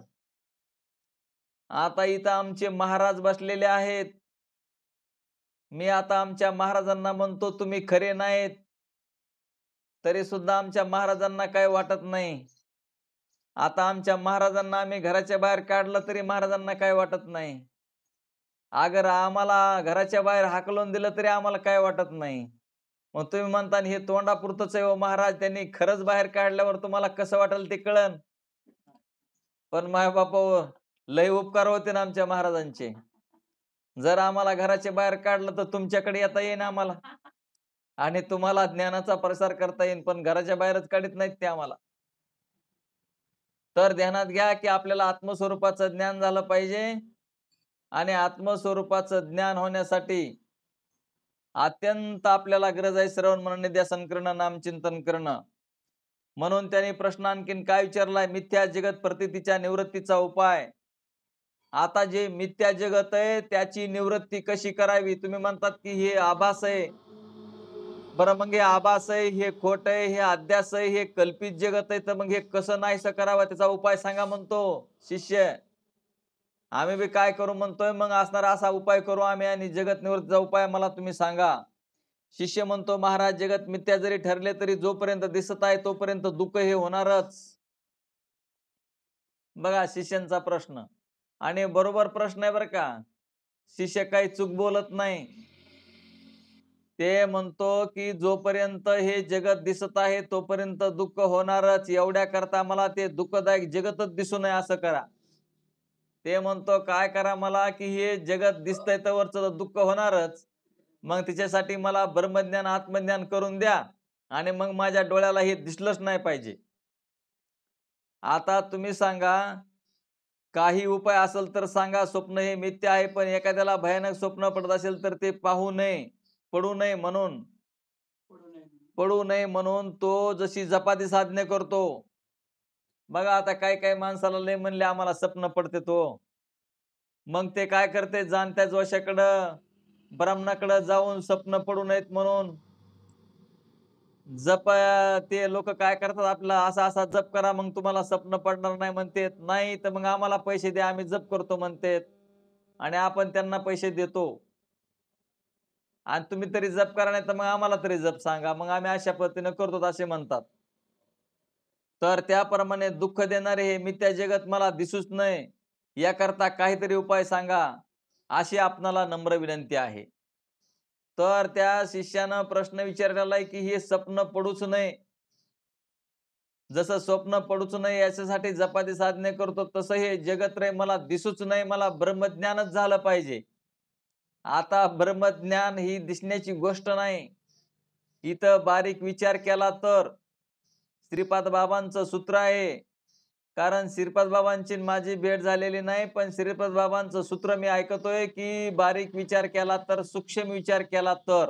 आता इथं आमचे महाराज बसलेले आहेत. मी आता आमच्या महाराजांना म्हणतो तुम्ही खरे नाहीत, तरी सुद्धा आमच्या महाराजांना काही वाटत नाही. आता आमच्या महाराजांना आम्ही घराच्या बाहेर काढलं तरी महाराजांना काही वाटत नाही. अगर आम्हाला घराच्या बाहेर हाकलून दिलं तरी आम्हाला काय वाटत नाही. मग तुम्ही म्हणता हे तोंडापुरतच आहे हो महाराज, त्यांनी खरंच बाहेर काढल्यावर तुम्हाला कसं वाटेल ते कळन. पण माय बापा लय उपकार होते ना आमच्या महाराजांचे. जर आम्हाला घराच्या बाहेर काढलं तर तुमच्याकडे येता येईन आम्हाला आणि तुम्हाला ज्ञानाचा प्रसार करता येईल, पण घराच्या बाहेरच काढत नाहीत ते आम्हाला. तर ध्यानात घ्या की आपल्याला आत्मस्वरूपाचं ज्ञान झालं पाहिजे आणि आत्मस्वरूपाचं ज्ञान होण्यासाठी अत्यंत आपल्याला गरज आहे श्रवण मनन निध्यासन करणं, नामचिंतन करणं. म्हणून त्यांनी प्रश्न आणखीन काय विचारलाय, मिथ्या जगत प्रतीतीच्या निवृत्तीचा उपाय. आता जे मिथ्या जगत आहे त्याची निवृत्ती कशी करावी? तुम्ही म्हणतात की हे आभास आहे. बरं मग हे आभास आहे, हे खोट आहे, हे अध्यास आहे, हे कल्पित जगत आहे, तर मग हे कसं नाहीसं करावं त्याचा उपाय सांगा म्हणतो शिष्य. आम्ही बी काय करू म्हणतोय, मग असणारा असा उपाय करू आम्ही आणि जगत निवृत्तीचा उपाय मला तुम्ही सांगा. शिष्य म्हणतो महाराज जगत मिथ्या जरी ठरले तरी जोपर्यंत दिसत आहे तोपर्यंत दुःख हे होणारच. बघा शिष्यांचा प्रश्न आणि बरोबर प्रश्न आहे बरं का. शिष्य काही चूक बोलत नाही. ते म्हणतो की जोपर्यंत हे जगत दिसत आहे तोपर्यंत दुःख होणारच, एवढ्या करता मला ते दुःखदायक जगतच दिसू नये असं करा. ते म्हणतो काय करा मला की हे जगत दिसतंय तोवरच दुःख होणारच. मग तिच्यासाठी मला ब्रह्मज्ञान आत्मज्ञान करून द्या आणि मग माझ्या डोळ्याला हे दिसलंच नाही पाहिजे. आता तुम्ही सांगा, काही उपाय असेल तर सांगा. स्वप्न हे मिथ्या आहे, पण एखाद्याला भयानक स्वप्न पडत असेल तर ते पाहू नये, पडू नये म्हणून पडू नये म्हणून तो जशी जपाती साधने करतो. बघा आता काही काही माणसाला लय म्हणले आम्हाला स्वप्न पडते तो. मग ते काय करते जाणत्या जोशाकडं, ब्राह्मणाकडं जाऊन स्वप्न पडू नयेत म्हणून जप ते लोक काय करतात आपला असा असा जप करा मग तुम्हाला स्वप्न पडणार नाही म्हणतेत. नाही तर मग आम्हाला पैसे द्या आम्ही जप करतो म्हणतेत. आणि आपण त्यांना पैसे देतो. आणि तुम्ही तरी जप करा नाही तर मग आम्हाला तरी जप सांगा. मग आम्ही अशा पद्धतीने करतो असे म्हणतात. तर त्याप्रमाणे दुःख देणारे हे मिथ्या जगत मला दिसूच नये याकरता काहीतरी उपाय सांगा, अशी आपणाला नम्र विनंती आहे. तर त्या शिष्यानं प्रश्न विचारलेला आहे की हे स्वप्न पडूच नये. जसं स्वप्न पडूच नये याच्यासाठी जपाती साधने करतो तसं हे जगत्रय मला दिसूच नये, मला ब्रह्मज्ञानच झालं पाहिजे. आता ब्रह्मज्ञान ही दिसण्याची गोष्ट नाही. इथं बारीक विचार केला तर श्रीपाद बाबांचं सूत्र आहे. कारण श्रीपाद बाबांची माझी भेट झालेली नाही, पण श्रीपाद बाबांचं सूत्र मी ऐकतोय की बारीक विचार केला तर, सूक्ष्म विचार केला तर.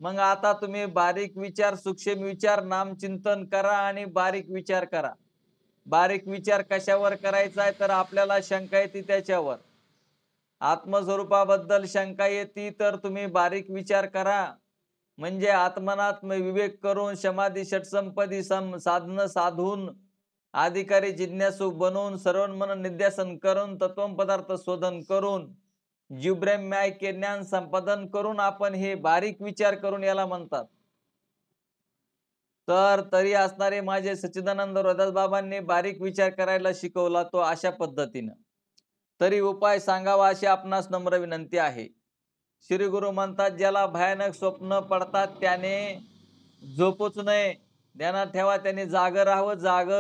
मग आता तुम्ही बारीक विचार, सूक्ष्म विचार, नामचिंतन करा आणि बारीक विचार करा. बारीक विचार कशावर करायचा आहे तर आपल्याला शंका येते त्याच्यावर. आत्मस्वरूपाबद्दल शंका येते तर तुम्ही बारीक विचार करा. म्हणजे आत्मनात्म विवेक करून समाधी षटसंपदी साधन साधून अधिकारी जिज्ञासू बनवून सर्वमन निध्यासन करून तत्वम पदार्थ शोधन करून जीवब्रह्म ऐक्य ज्ञान संपादन करून आपण हे बारीक विचार करून याला म्हणतात. तर तरी असणारे माझे सच्चिदानंद रोदास बाबांनी बारीक विचार करायला शिकवला तो अशा पद्धतीनं. तरी उपाय सांगावा अशी आपणास नम्र विनंती आहे. श्री गुरु म्हणतात ज्याला भयानक स्वप्न पडतात त्याने झोपूच नये. ध्यानात ठेवा, त्याने जाग राहावं, जाग.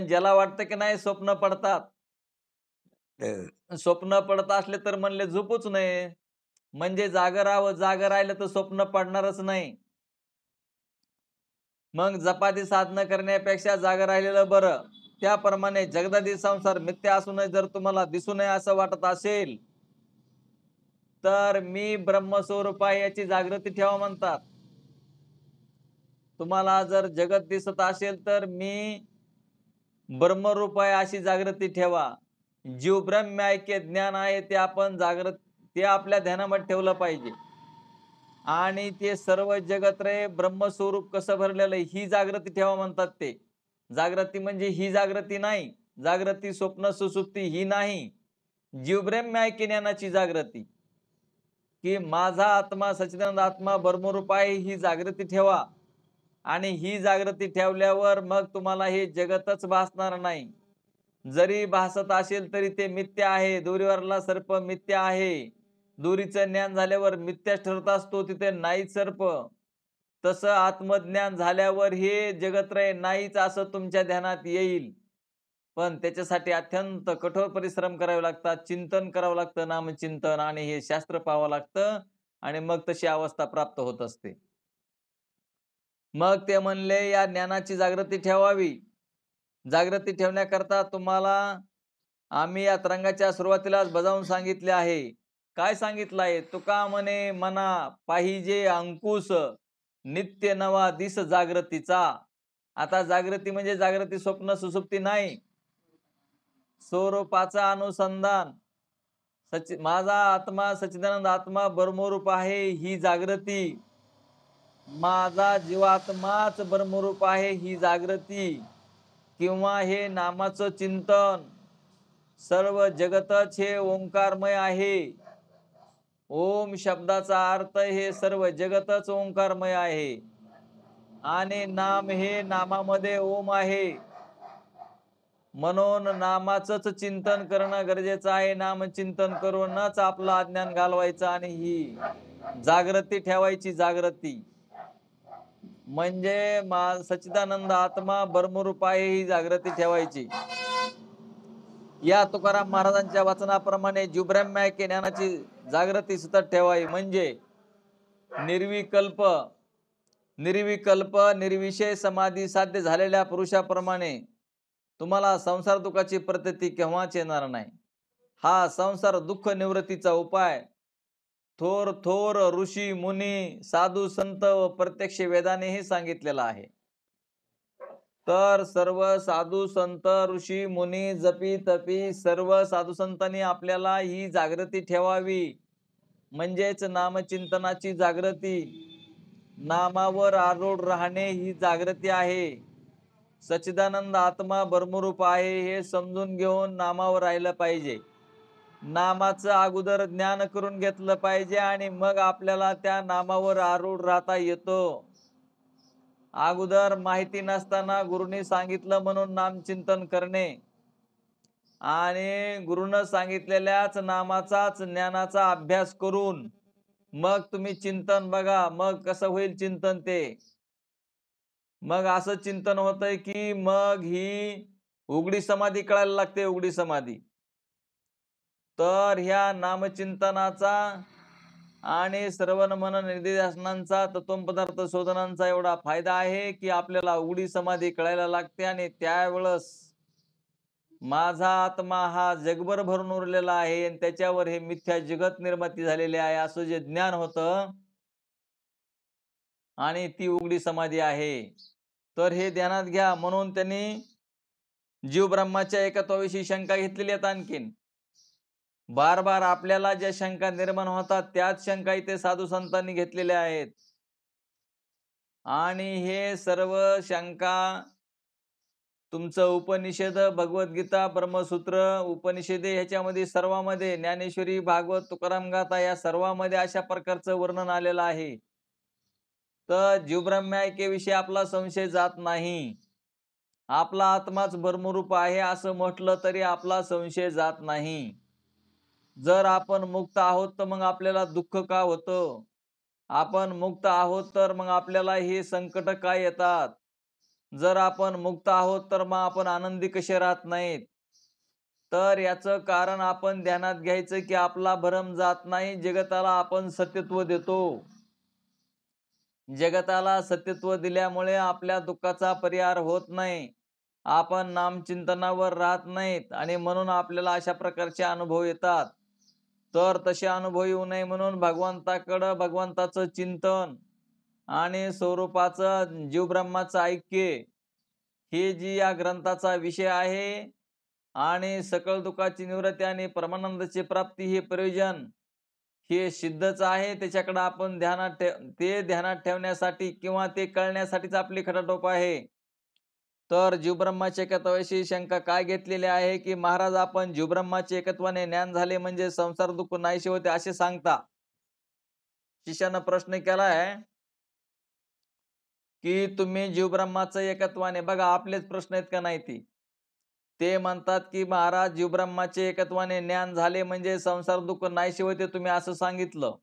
ज्याला वाटतं की नाही स्वप्न पडतात, स्वप्न पडत असले तर म्हणले झोपूच नये. म्हणजे जाग राहावं, जाग राहिलं तर स्वप्न पडणारच नाही. मग जपाती साधना करण्यापेक्षा जाग राहिलेलं बरं. त्याप्रमाणे जगदादी संसार मिथ्या असूनही जर तुम्हाला दिसू नये असं वाटत असेल तर मी ब्रह्मस्वरूप आहे याची जागृती ठेवा म्हणतात. तुम्हाला जर जगत दिसत असेल तर मी ब्रह्मरूप आहे अशी जागृती ठेवा. जीव ब्रह्म ऐक्य ज्ञान आहे ते आपण ते आपल्या ध्यानामध्ये ठेवलं पाहिजे. आणि ते सर्व जगत रे ब्रह्मस्वरूप कसं भरलेलं ही जागृती ठेवा म्हणतात ते. जागृती म्हणजे ही जागृती नाही. जागृती स्वप्न सुसुप्ती ही नाही. जीव ब्रह्म ऐक्य ज्ञानाची जागृती, की माझा आत्मा सच्चिदानंद आत्मा ब्रह्मरूप आहे ही जागृती ठेवा. आणि ही जागृती ठेवल्यावर मग तुम्हाला हे जगतच भासणार नाही. जरी भासत असेल तरी ते मिथ्या आहे. दोरीवरला सर्प मिथ्या आहे. दोरीचं ज्ञान झाल्यावर मिथ्या ठरत असतो, तिथे नाहीच सर्प. तसं आत्मज्ञान झाल्यावर हे जगत्रय नाहीच असं तुमच्या ध्यानात येईल. पण त्याच्यासाठी अत्यंत कठोर परिश्रम करावे लागतात, चिंतन करावं लागतं, नामचिंतन, आणि हे शास्त्र पाहावं लागतं. आणि मग तशी अवस्था प्राप्त होत असते. मग ते म्हणले या ज्ञानाची जागृती ठेवावी. जागृती ठेवण्याकरता तुम्हाला आम्ही या तरंगाच्या सुरुवातीलाच बजावून सांगितले आहे. काय सांगितलं आहे? तुका म्हणे मना पाहिजे अंकुश नित्य नवा दिस जागृतीचा. आता जागृती म्हणजे जागृती स्वप्न सुसुप्ती नाही, स्वरूपाचा अनुसंधान. माझा आत्मा सच्चिदानंद आत्मा ब्रह्मरूप आहे ही जागृती. माझा जीवात्माच ब्रह्मरूप आहे ही जागृती. किंवा हे नामाचं चिंतन. सर्व जगतच हे ओंकारमय आहे. ओम शब्दाचा अर्थ हे सर्व जगतच ओंकारमय आहे. आणि नाम हे नामामध्ये ओम आहे. म्हणून नामाचंच चिंतन करणं गरजेचं आहे. नामचिंतन करूनच आपलं अज्ञान घालवायचं. आणि ही जागृती ठेवायची, जागृती. म्हणजे सच्चिदानंद आत्मा ब्रह्मरूप आहे ही जागृती ठेवायची. या तुकाराम महाराजांच्या वचनाप्रमाणे जीवब्रह्मैक्य ज्ञानाची जागृती सतत ठेवावी. म्हणजे निर्विकल्प निर्विषय समाधी साध्य झालेल्या पुरुषाप्रमाणे तुम्हाला संसार दुःखाची प्रतीती केव्हाच येणार नाही. हा संसार दुःख निवृत्तीचा उपाय थोर थोर ऋषी मुनी साधू संत व प्रत्यक्ष वेदानेही सांगितलेला आहे. तर सर्व साधू संत ऋषी मुनी जपी तपी सर्व साधू संतांनी आपल्याला ही जागृती ठेवावी. म्हणजेच नामचिंतनाची जागृती, नामावर आरूढ राहणे ही जागृती आहे. सच्चिदानंद आत्मा ब्रह्मरूप आहे हे समजून घेऊन नामावर राहिलं पाहिजे. नामाचं अगोदर ज्ञान करून घेतलं पाहिजे आणि मग आपल्याला त्या नामावर आरूढ राहता येतो. अगोदर माहिती नसताना गुरुने सांगितलं म्हणून नामचिंतन करणे आणि गुरुनं सांगितलेल्याच नामाचाच ज्ञानाचा अभ्यास करून मग तुम्ही चिंतन बघा, मग कसं होईल चिंतन ते. मग असं चिंतन होतंय की मग ही उघडी समाधी कळायला लागते, उघडी समाधी. तर ह्या नामचिंतनाचा आणि श्रवण मनन निधिध्यासनांचा तत्व पदार्थ शोधनांचा एवढा फायदा आहे की आपल्याला उघडी समाधी कळायला लागते आणि त्यावेळेस माझा आत्मा हा जगभर भरून उरलेला आहे आणि त्याच्यावर हे मिथ्या जगत निर्मिती झालेले आहे असं जे ज्ञान होतं आणि ती उघडी समाधी आहे. तर हे ध्यानात घ्या. म्हणून त्यांनी जीव ब्रह्माच्या एकत्वाविषयी शंका घेतलेली आहेत. आणखीन बार बार आपल्याला ज्या शंका निर्माण होतात त्याच शंका इथे साधू संतांनी घेतलेल्या आहेत. आणि हे सर्व शंका तुमचं उपनिषद, भगवद्गीता, ब्रह्मसूत्र, उपनिषदे ह्याच्यामध्ये सर्वांमध्ये ज्ञानेश्वरी, भागवत, तुकाराम गाथा या सर्वांमध्ये अशा प्रकारचं वर्णन आलेलं आहे. तर जीवब्रह्मैक्याविषयी आपला संशय जात नाही. आपला आत्माच ब्रह्मरूप आहे असं म्हटलं तरी आपला संशय जात नाही. जर आपण मुक्त आहोत तर मग आपल्याला दुःख का होतं? आपण मुक्त आहोत तर मग आपल्याला हे संकट का येतात? जर आपण मुक्त आहोत तर मग आपण आनंदी कसे राहत नाहीत? तर याचं कारण आपण ध्यानात घ्यायचं की आपला भरम जात नाही. जगताला आपण सत्यत्व देतो. जगताला सत्यत्व दिल्यामुळे आपल्या दुःखाचा परिहार होत नाही. आपण नामचिंतनावर राहत नाहीत आणि म्हणून आपल्याला अशा प्रकारचे अनुभव येतात. तर तसे अनुभव येऊ नये म्हणून भगवंताकडं भगवंताचं चिंतन आणि स्वरूपाचं जीवब्रह्माचं ऐक्य हे जी या ग्रंथाचा विषय आहे आणि सकळ दुःखाची निवृत्ती आणि परमानंदाची प्राप्ती हे प्रयोजन हे सिद्धच आहे. त्याच्याकडे आपण ध्यानात ठेवण्यासाठी किंवा ते कळण्यासाठीच आपली खटाटोप आहे. तर जीवब्रह्माच्या एकत्वाविषयी शंका काय घेतलेली आहे की महाराज आपण जीवब्रह्माच्या एकत्वाने ज्ञान झाले म्हणजे संसार दुःख नाहीसे होते असे सांगता. शिष्यानं प्रश्न केलाय की तुम्ही जीवब्रह्माचं एकत्वाने, बघा आपलेच प्रश्न आहेत का नाही ते म्हणतात की महाराज जीवब्रह्माचे एकत्वाने ज्ञान झाले म्हणजे संसार दुःख नाहीसे होते तुम्ही असं सांगितलं.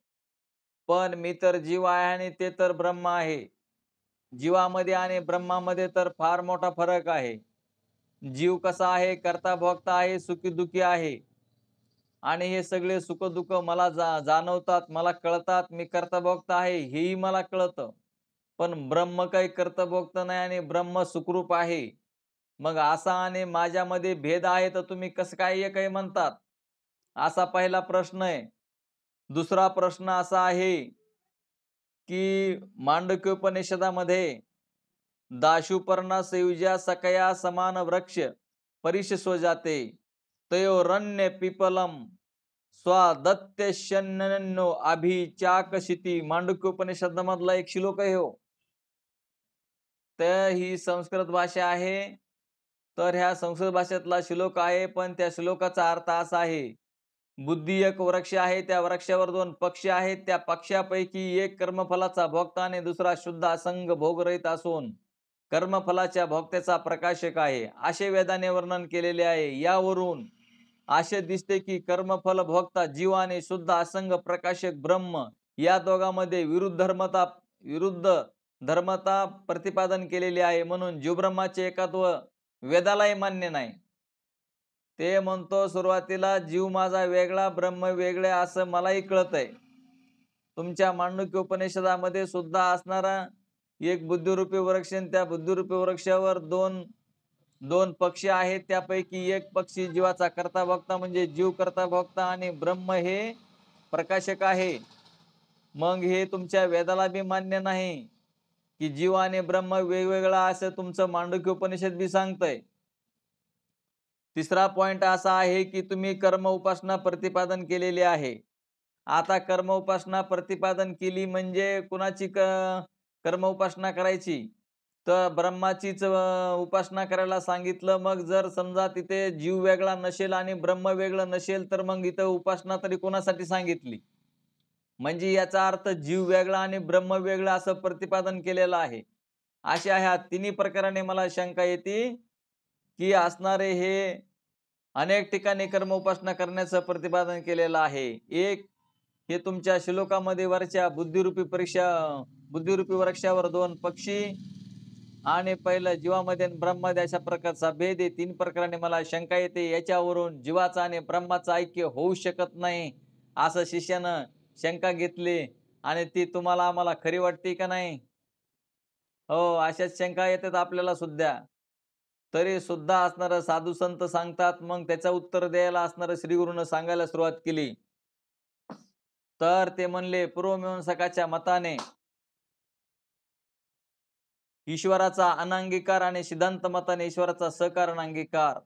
पण मी तर जीव आहे आणि ते तर ब्रह्म आहे. जीवामध्ये आणि ब्रह्मामध्ये तर फार मोठा फरक आहे. जीव कसा आहे? कर्ता भोक्ता आहे, सुखी दुःखी आहे. आणि हे सगळे सुख दुःख मला जाणवतात, मला कळतात. मी कर्ता भोक्ता आहे हेही मला कळतं. पण ब्रह्म काही कर्ता भोक्ता नाही आणि ब्रह्म सुखरूप आहे. मग असा आणि माझ्यामध्ये भेद आहे तर तुम्ही कसं काय एकही म्हणतात? असा पहिला प्रश्न आहे. दुसरा प्रश्न असा आहे की मांडुक्योपनिषदामध्ये दाशुपर्णा संयुज्या सकया समान वृक्ष परिशस्व जाते तयोरण्य पिपलम स्वादत्यशन्नो अभिचाकशिती मांडुक्योपनिषदामधला एक श्लोक आहे हो. तर ही संस्कृत भाषा आहे. तर ह्या संस्कृत भाषेतला श्लोक आहे. पण त्या श्लोकाचा अर्थ असा आहे, बुद्धी एक वृक्ष आहे, त्या वृक्षावर 2 पक्षी आहेत. त्या पक्षापैकी एक कर्मफलाचा भोक्ता आणि दुसरा शुद्ध असंग भोगरहित असून कर्मफलाच्या भोक्त्याचा प्रकाशक आहे असे वेदाने वर्णन केलेले आहे. यावरून असे दिसते की कर्मफल भोक्ता जीव आणि शुद्ध असंग प्रकाशक ब्रह्म या दोघांमध्ये विरुद्ध धर्मता प्रतिपादन केलेली आहे, म्हणून जीवब्रह्माचे एकत्व वेदालाही मान्य नाही. ते म्हणतो सुरुवातीला जीव माझा वेगळा, ब्रह्म वेगळे असं मलाही कळतंय. तुमच्या मांडुक्य उपनिषदामध्ये सुद्धा असणारा एक बुद्धिरूपी वृक्ष, त्या बुद्धिरूपी वृक्षावर दोन पक्षी आहेत. त्यापैकी एक पक्षी जीवाचा करता भोगता म्हणजे जीव करता भोगता, आणि ब्रह्म हे प्रकाशक आहे. मग हे तुमच्या वेदाला बी मान्य नाही की जीव आणि ब्रह्म वेगवेगळा, असं तुमचं मांडुक्य उपनिषद बी सांगतंय. तिसरा पॉइंट असा आहे की तुम्ही कर्म उपासना प्रतिपादन केलेली आहे. आता कर्म उपासना प्रतिपादन केली म्हणजे कुणाची कर्म उपासना करायची? तर ब्रह्माचीच उपासना करायला सांगितलं. मग जर समजा तिथे जीव वेगळा नसेल आणि ब्रह्म वेगळं नसेल, तर मग इथं उपासना तरी कोणासाठी सांगितली? म्हणजे याचा अर्थ जीव वेगळा आणि ब्रह्म वेगळं असं प्रतिपादन केलेलं आहे. अशा ह्या तिन्ही प्रकाराने मला शंका येते की असणारे हे अनेक ठिकाणी कर्म उपासना करण्याचं प्रतिपादन केलेलं आहे. एक, हे तुमच्या श्लोकामध्ये वरच्या बुद्धिरूपी वृक्षावर दोन पक्षी, आणि पहिलं जीवामध्ये आणि ब्रह्मामध्ये अशा प्रकारचा भेद आहे. तीन प्रकाराने मला शंका येते. याच्यावरून जीवाचं आणि ब्रह्माचं ऐक्य होऊ शकत नाही असं शिष्यानं शंका घेतली, आणि ती तुम्हाला आम्हाला खरी वाटते का नाही? हो, अशाच शंका येतात आपल्याला सुद्धा. तरी सुद्धा असणारं साधू संत सांगतात. मग त्याचं उत्तर द्यायला असणारं श्रीगुरूनं सांगायला सुरुवात केली. तर ते म्हणले, पूर्वमीमांसकाच्या मताने ईश्वराचा अनांगीकार आणि सिद्धांत मताने ईश्वराचा सकारण अंगीकार.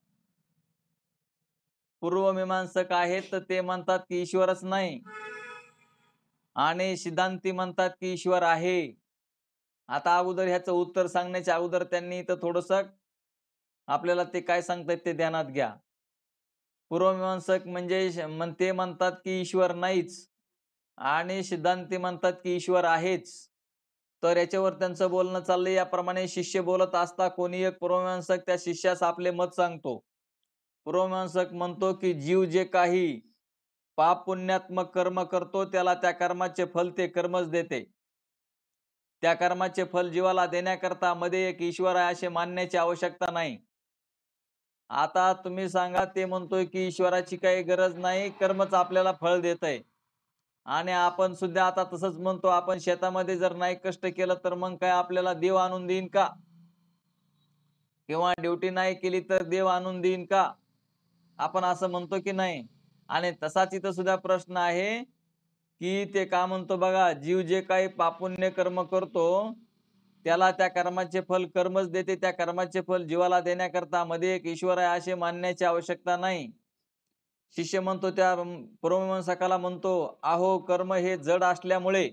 पूर्वमीमांसक आहेत तर ते म्हणतात की ईश्वरच नाही, आणि सिद्धांती म्हणतात की ईश्वर आहे. आता अगोदर ह्याचं उत्तर सांगण्याच्या अगोदर त्यांनी तर थोडस आपल्याला ते काय सांगतात ते ध्यानात घ्या. पूर्वमीमांसक म्हणजे ते म्हणतात की ईश्वर नाहीच, आणि सिद्धांती म्हणतात की ईश्वर आहेच. तर याच्यावर त्यांचं बोलणं चाललंय. याप्रमाणे शिष्य बोलत असता कोणी एक पूर्वमीमांसक त्या शिष्यास आपले मत सांगतो. पूर्वमीमांसक म्हणतो की जीव जे काही पाप पुण्यात्मक कर्म करतो त्याला त्या कर्माचे फल ते कर्मच देते. त्या कर्माचे फल जीवाला देण्याकरता मध्ये एक ईश्वर आहे असे मानण्याची आवश्यकता नाही. आता तुम्ही सांगा, ते म्हणतोय की ईश्वराची काही गरज नाही, कर्मच आपल्याला फळ देतंय. आणि आपण सुद्धा आता तसंच म्हणतो. आपण शेतामध्ये जर नाही कष्ट केलं तर मग काय आपल्याला देव आणून देईन का? किंवा ड्युटी नाही केली तर देव आणून देईन का? आपण असं म्हणतो की नाही? आणि तसाच इथं सुद्धा प्रश्न आहे की ते का म्हणतो बघा, जीव जे काही पापुण्य कर्म करतो त्याला त्या कर्माचे फल कर्मच देते. त्या कर्माचे फल जीवाला देण्याकरता मध्ये एक ईश्वर आहे असे मानण्याची आवश्यकता नाही. शिष्य म्हणतो त्या पूर्वमीमांसकाला, म्हणतो अहो कर्म हे जड असल्यामुळे,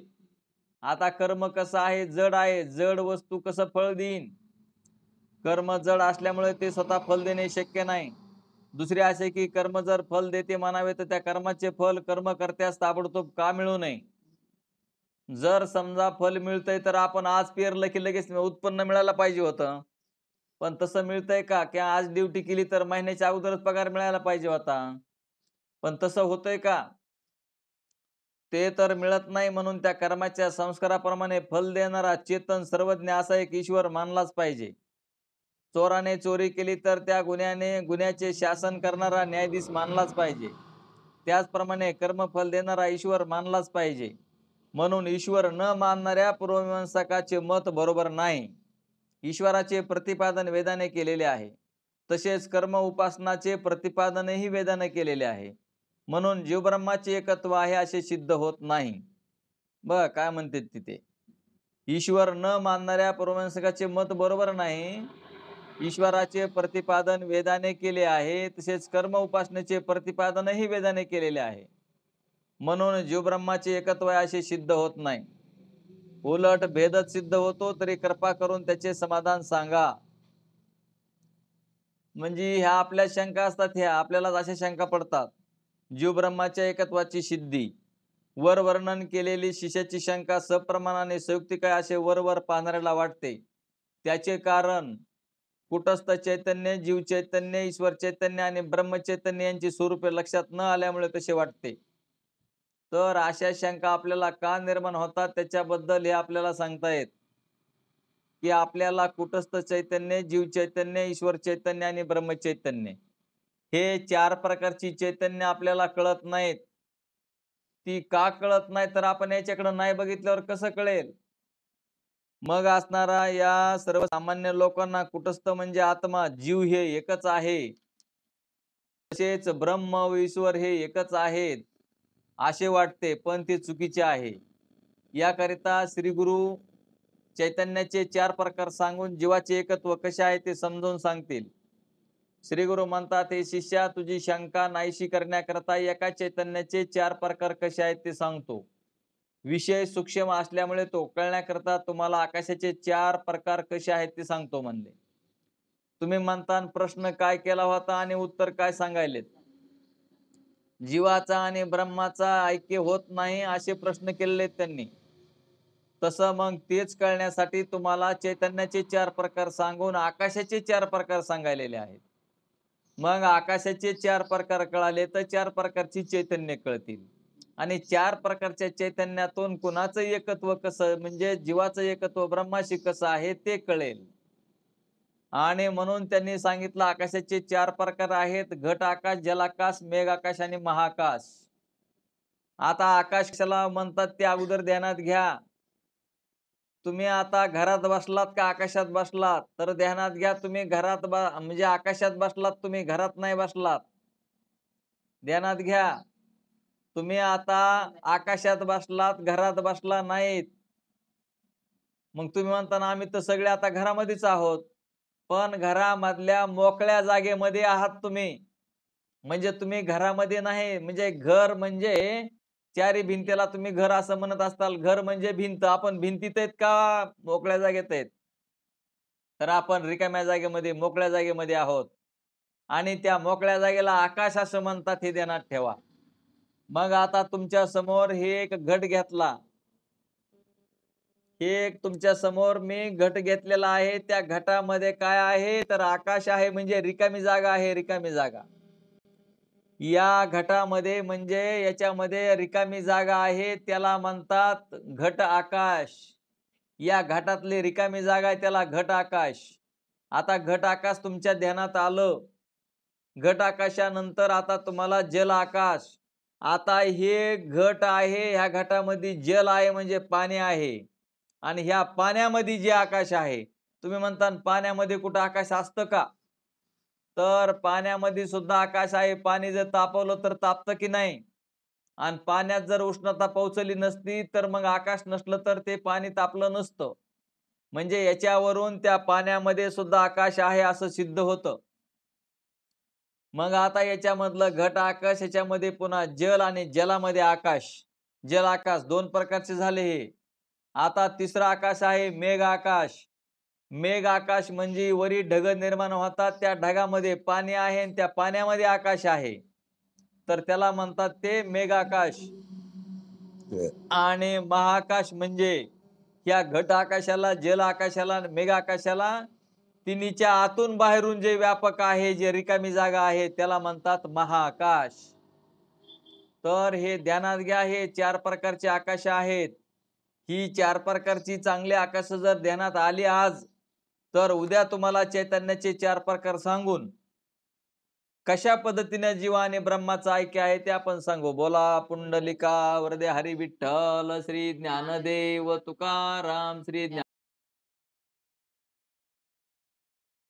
आता कर्म कसं आहे? जड आहे. जड वस्तू कसं फळ देईन? कर्म जड असल्यामुळे ते स्वतः फल देणे शक्य नाही. दुसरे असे की कर्म जर फल देते म्हणावे तर त्या कर्माचे फल कर्म करत्यास ताबडतोब का मिळू नये? जर समजा फल मिळतंय तर आपण आज पेरलं की लगेच उत्पन्न मिळायला पाहिजे होतं. पण तसं मिळतंय का? की आज ड्युटी केली तर महिन्याच्या अगोदरच पगार मिळायला पाहिजे होता. पण तसं होतंय का? ते तर मिळत नाही. म्हणून त्या कर्माच्या संस्काराप्रमाणे फल देणारा चेतन सर्वज्ञ असा एक ईश्वर मानलाच पाहिजे. चोराने चोरी केली तर त्या गुन्ह्याचे शासन करणारा न्यायाधीश मानलाच पाहिजे. त्याचप्रमाणे कर्मफल देणारा ईश्वर मानलाच पाहिजे. म्हणून ईश्वर न मानणाऱ्या पूर्वमीमांसकाचे मत बरोबर नाही. ईश्वराचे प्रतिपादन वेदाने केलेले आहे. तसेच कर्म उपासनाचे प्रतिपादनही वेदाने केलेले आहे. म्हणून जीवब्रह्माचे एकत्व आहे असे सिद्ध होत नाही. बघा काय म्हणते तिथे, ईश्वर न मानणाऱ्या पूर्वमीमांसकाचे मत बरोबर नाही. ईश्वराचे प्रतिपादन वेदाने केले आहे. तसेच कर्म उपासनेचे प्रतिपादनही वेदाने केलेले आहे. म्हणून जीवब्रह्माचे एकत्व आहे असे सिद्ध होत नाही. उलट भेदच सिद्ध होतो. तरी कृपा करून त्याचे समाधान सांगा. म्हणजे ह्या आपल्या शंका असतात, ह्या आपल्याला अशा शंका पडतात. जीवब्रह्माच्या एकत्वाची सिद्धी वर वर्णन केलेली शिष्याची शंका सप्रमाणाने संयुक्तिक आहे असे वर पाहणाऱ्याला वाटते. त्याचे कारण कुटस्थ चैतन्य, जीव चैतन्य, ईश्वर चैतन्य आणि ब्रह्मचैतन्य यांची स्वरूपे लक्षात न आल्यामुळे तसे वाटते. तर अशा शंका आपल्याला का निर्माण होतात त्याच्याबद्दल हे आपल्याला सांगतायत, की आपल्याला कुटस्थ चैतन्य, जीव चैतन्य, ईश्वर चैतन्य आणि ब्रह्मचैतन्य हे 4 प्रकारची चैतन्य आपल्याला कळत नाहीत. ती का कळत नाही तर आपण याच्याकडे नाही बघितल्यावर कसं कळेल? मग असणारा या सर्वसामान्य लोकांना कुटस्थ म्हणजे आत्मा, जीव हे एकच आहे. तसेच ब्रह्म व ईश्वर हे एकच आहेत, असे वाटते, पण ते चुकीचे आहे. याकरिता श्री गुरु चैतन्याचे 4 प्रकार सांगून जीवाचे एकत्व कसे आहे ते समजावून सांगतील. श्री गुरु म्हणतात, हे शिष्या, तुझी शंका नाहीशी करण्याकरता एका चैतन्याचे 4 प्रकार कसे आहेत ते सांगतो. विषय सूक्ष्म असल्यामुळे तो कळण्याकरता तुम्हाला आकाशाचे 4 प्रकार कसे आहेत ते सांगतो म्हणले. तुम्ही म्हणता प्रश्न काय केला होता आणि उत्तर काय सांगायलेत? जीवाचा आणि ब्रह्माचा ऐक्य होत नाही असे प्रश्न केलेले त्यांनी. तसं मग तेच कळण्यासाठी तुम्हाला चैतन्याचे 4 प्रकार सांगून आकाशाचे 4 प्रकार सांगायलेले आहेत. मग आकाशाचे 4 प्रकार कळाले तर 4 प्रकारची चैतन्य कळतील. आणि 4 प्रकारच्या चैतन्यातून कुणाचं एकत्व कसं, म्हणजे जीवाचं एकत्व ब्रह्माशी कसं आहे ते कळेल. आणि म्हणून त्यांनी सांगितलं आकाशाचे 4 प्रकार आहेत: घट आकाश, जल आकाश, मेघ आकाश आणि महाआकाश. आता आकाश कशाला म्हणतात ते अगोदर ध्यानात घ्या. तुम्ही आता घरात बसलात का आकाशात बसलात? तर ध्यानात घ्या, तुम्ही घरात म्हणजे आकाशात बसलात, तुम्ही घरात नाही बसलात. ध्यानात घ्या, तुम्ही आता आकाशात बसलात, घरात बसला नाहीत. मग तुम्ही म्हणता ना आम्ही तर सगळे आता घरामध्येच आहोत. पण घरामधल्या मोकळ्या जागेमध्ये आहात तुम्ही. म्हणजे तुम्ही घरामध्ये नाही, म्हणजे घर म्हणजे चारी भिंतीला तुम्ही घर असं म्हणत असताल. घर म्हणजे भिंत. आपण भिंतीत आहेत का मोकळ्या जागेत आहेत? तर आपण रिकाम्या जागेमध्ये, मोकळ्या जागेमध्ये आहोत. आणि त्या मोकळ्या जागेला आकाश असं म्हणतात, हे ध्यानात ठेवा. मग आता तुमच्या समोर हे एक घट घेतला. हे एक तुमच्या समोर मी घट घेतलेला आहे. त्या घटामध्ये काय आहे तर आकाश आहे, म्हणजे रिकामी जागा आहे, रिकामी जागा. या घटामध्ये म्हणजे याच्यामध्ये रिकामी जागा आहे, त्याला म्हणतात घट आकाश. या घटातली रिकामी जागा आहे त्याला घट आकाश. आता घट आकाश तुमच्या ध्यानात आलं. घट आकाशानंतर आता तुम्हाला जल आकाश. आता हे घट आहे, ह्या घटामध्ये जल आहे म्हणजे पाणी आहे. आणि ह्या पाण्यामध्ये जे आकाश आहे, तुम्ही म्हणता पाण्यामध्ये कुठं आकाश असतं का? तर पाण्यामध्ये सुद्धा आकाश आहे. पाणी जर तापवलं तर तापतं की नाही? आणि पाण्यात जर उष्णता पोहोचली नसती तर मग आकाश नसलं तर ते पाणी तापलं नसतं. म्हणजे याच्यावरून त्या पाण्यामध्ये सुद्धा आकाश आहे असं सिद्ध होतं. मग आता याच्यामधलं घट आकाश, याच्यामध्ये पुन्हा जल आणि जलामध्ये आकाश. जल आकाश 2 प्रकारचे झाले हे. आता तिसरा आकाश आहे मेघ आकाश. मेघ आकाश म्हणजे वरी ढग निर्माण होतात, त्या ढगामध्ये पाणी आहे आणि त्या पाण्यामध्ये आकाश आहे, तर त्याला म्हणतात ते मेघ आकाश. आणि महाआकाश म्हणजे या घट आकाशाला, जल आकाशाला, मेघ आकाशाला तिन्हीच्या आतून बाहेरून जे व्यापक आहे, जे रिकामी जागा आहे, त्याला म्हणतात महाआकाश. तर हे ध्यानात घ्या, हे 4 प्रकारचे आकाश आहेत. ही 4 प्रकारची चांगली आकाश जर ध्यानात आली आज, तर उद्या तुम्हाला चैतन्याचे 4 प्रकार सांगून कशा पद्धतीने जीव आणि ब्रह्माचं ऐक्य आहे ते आपण सांगू. बोला पुंडलिका वरदे हरी विठ्ठल, श्री ज्ञानदेव तुकाराम, श्री ज्ञान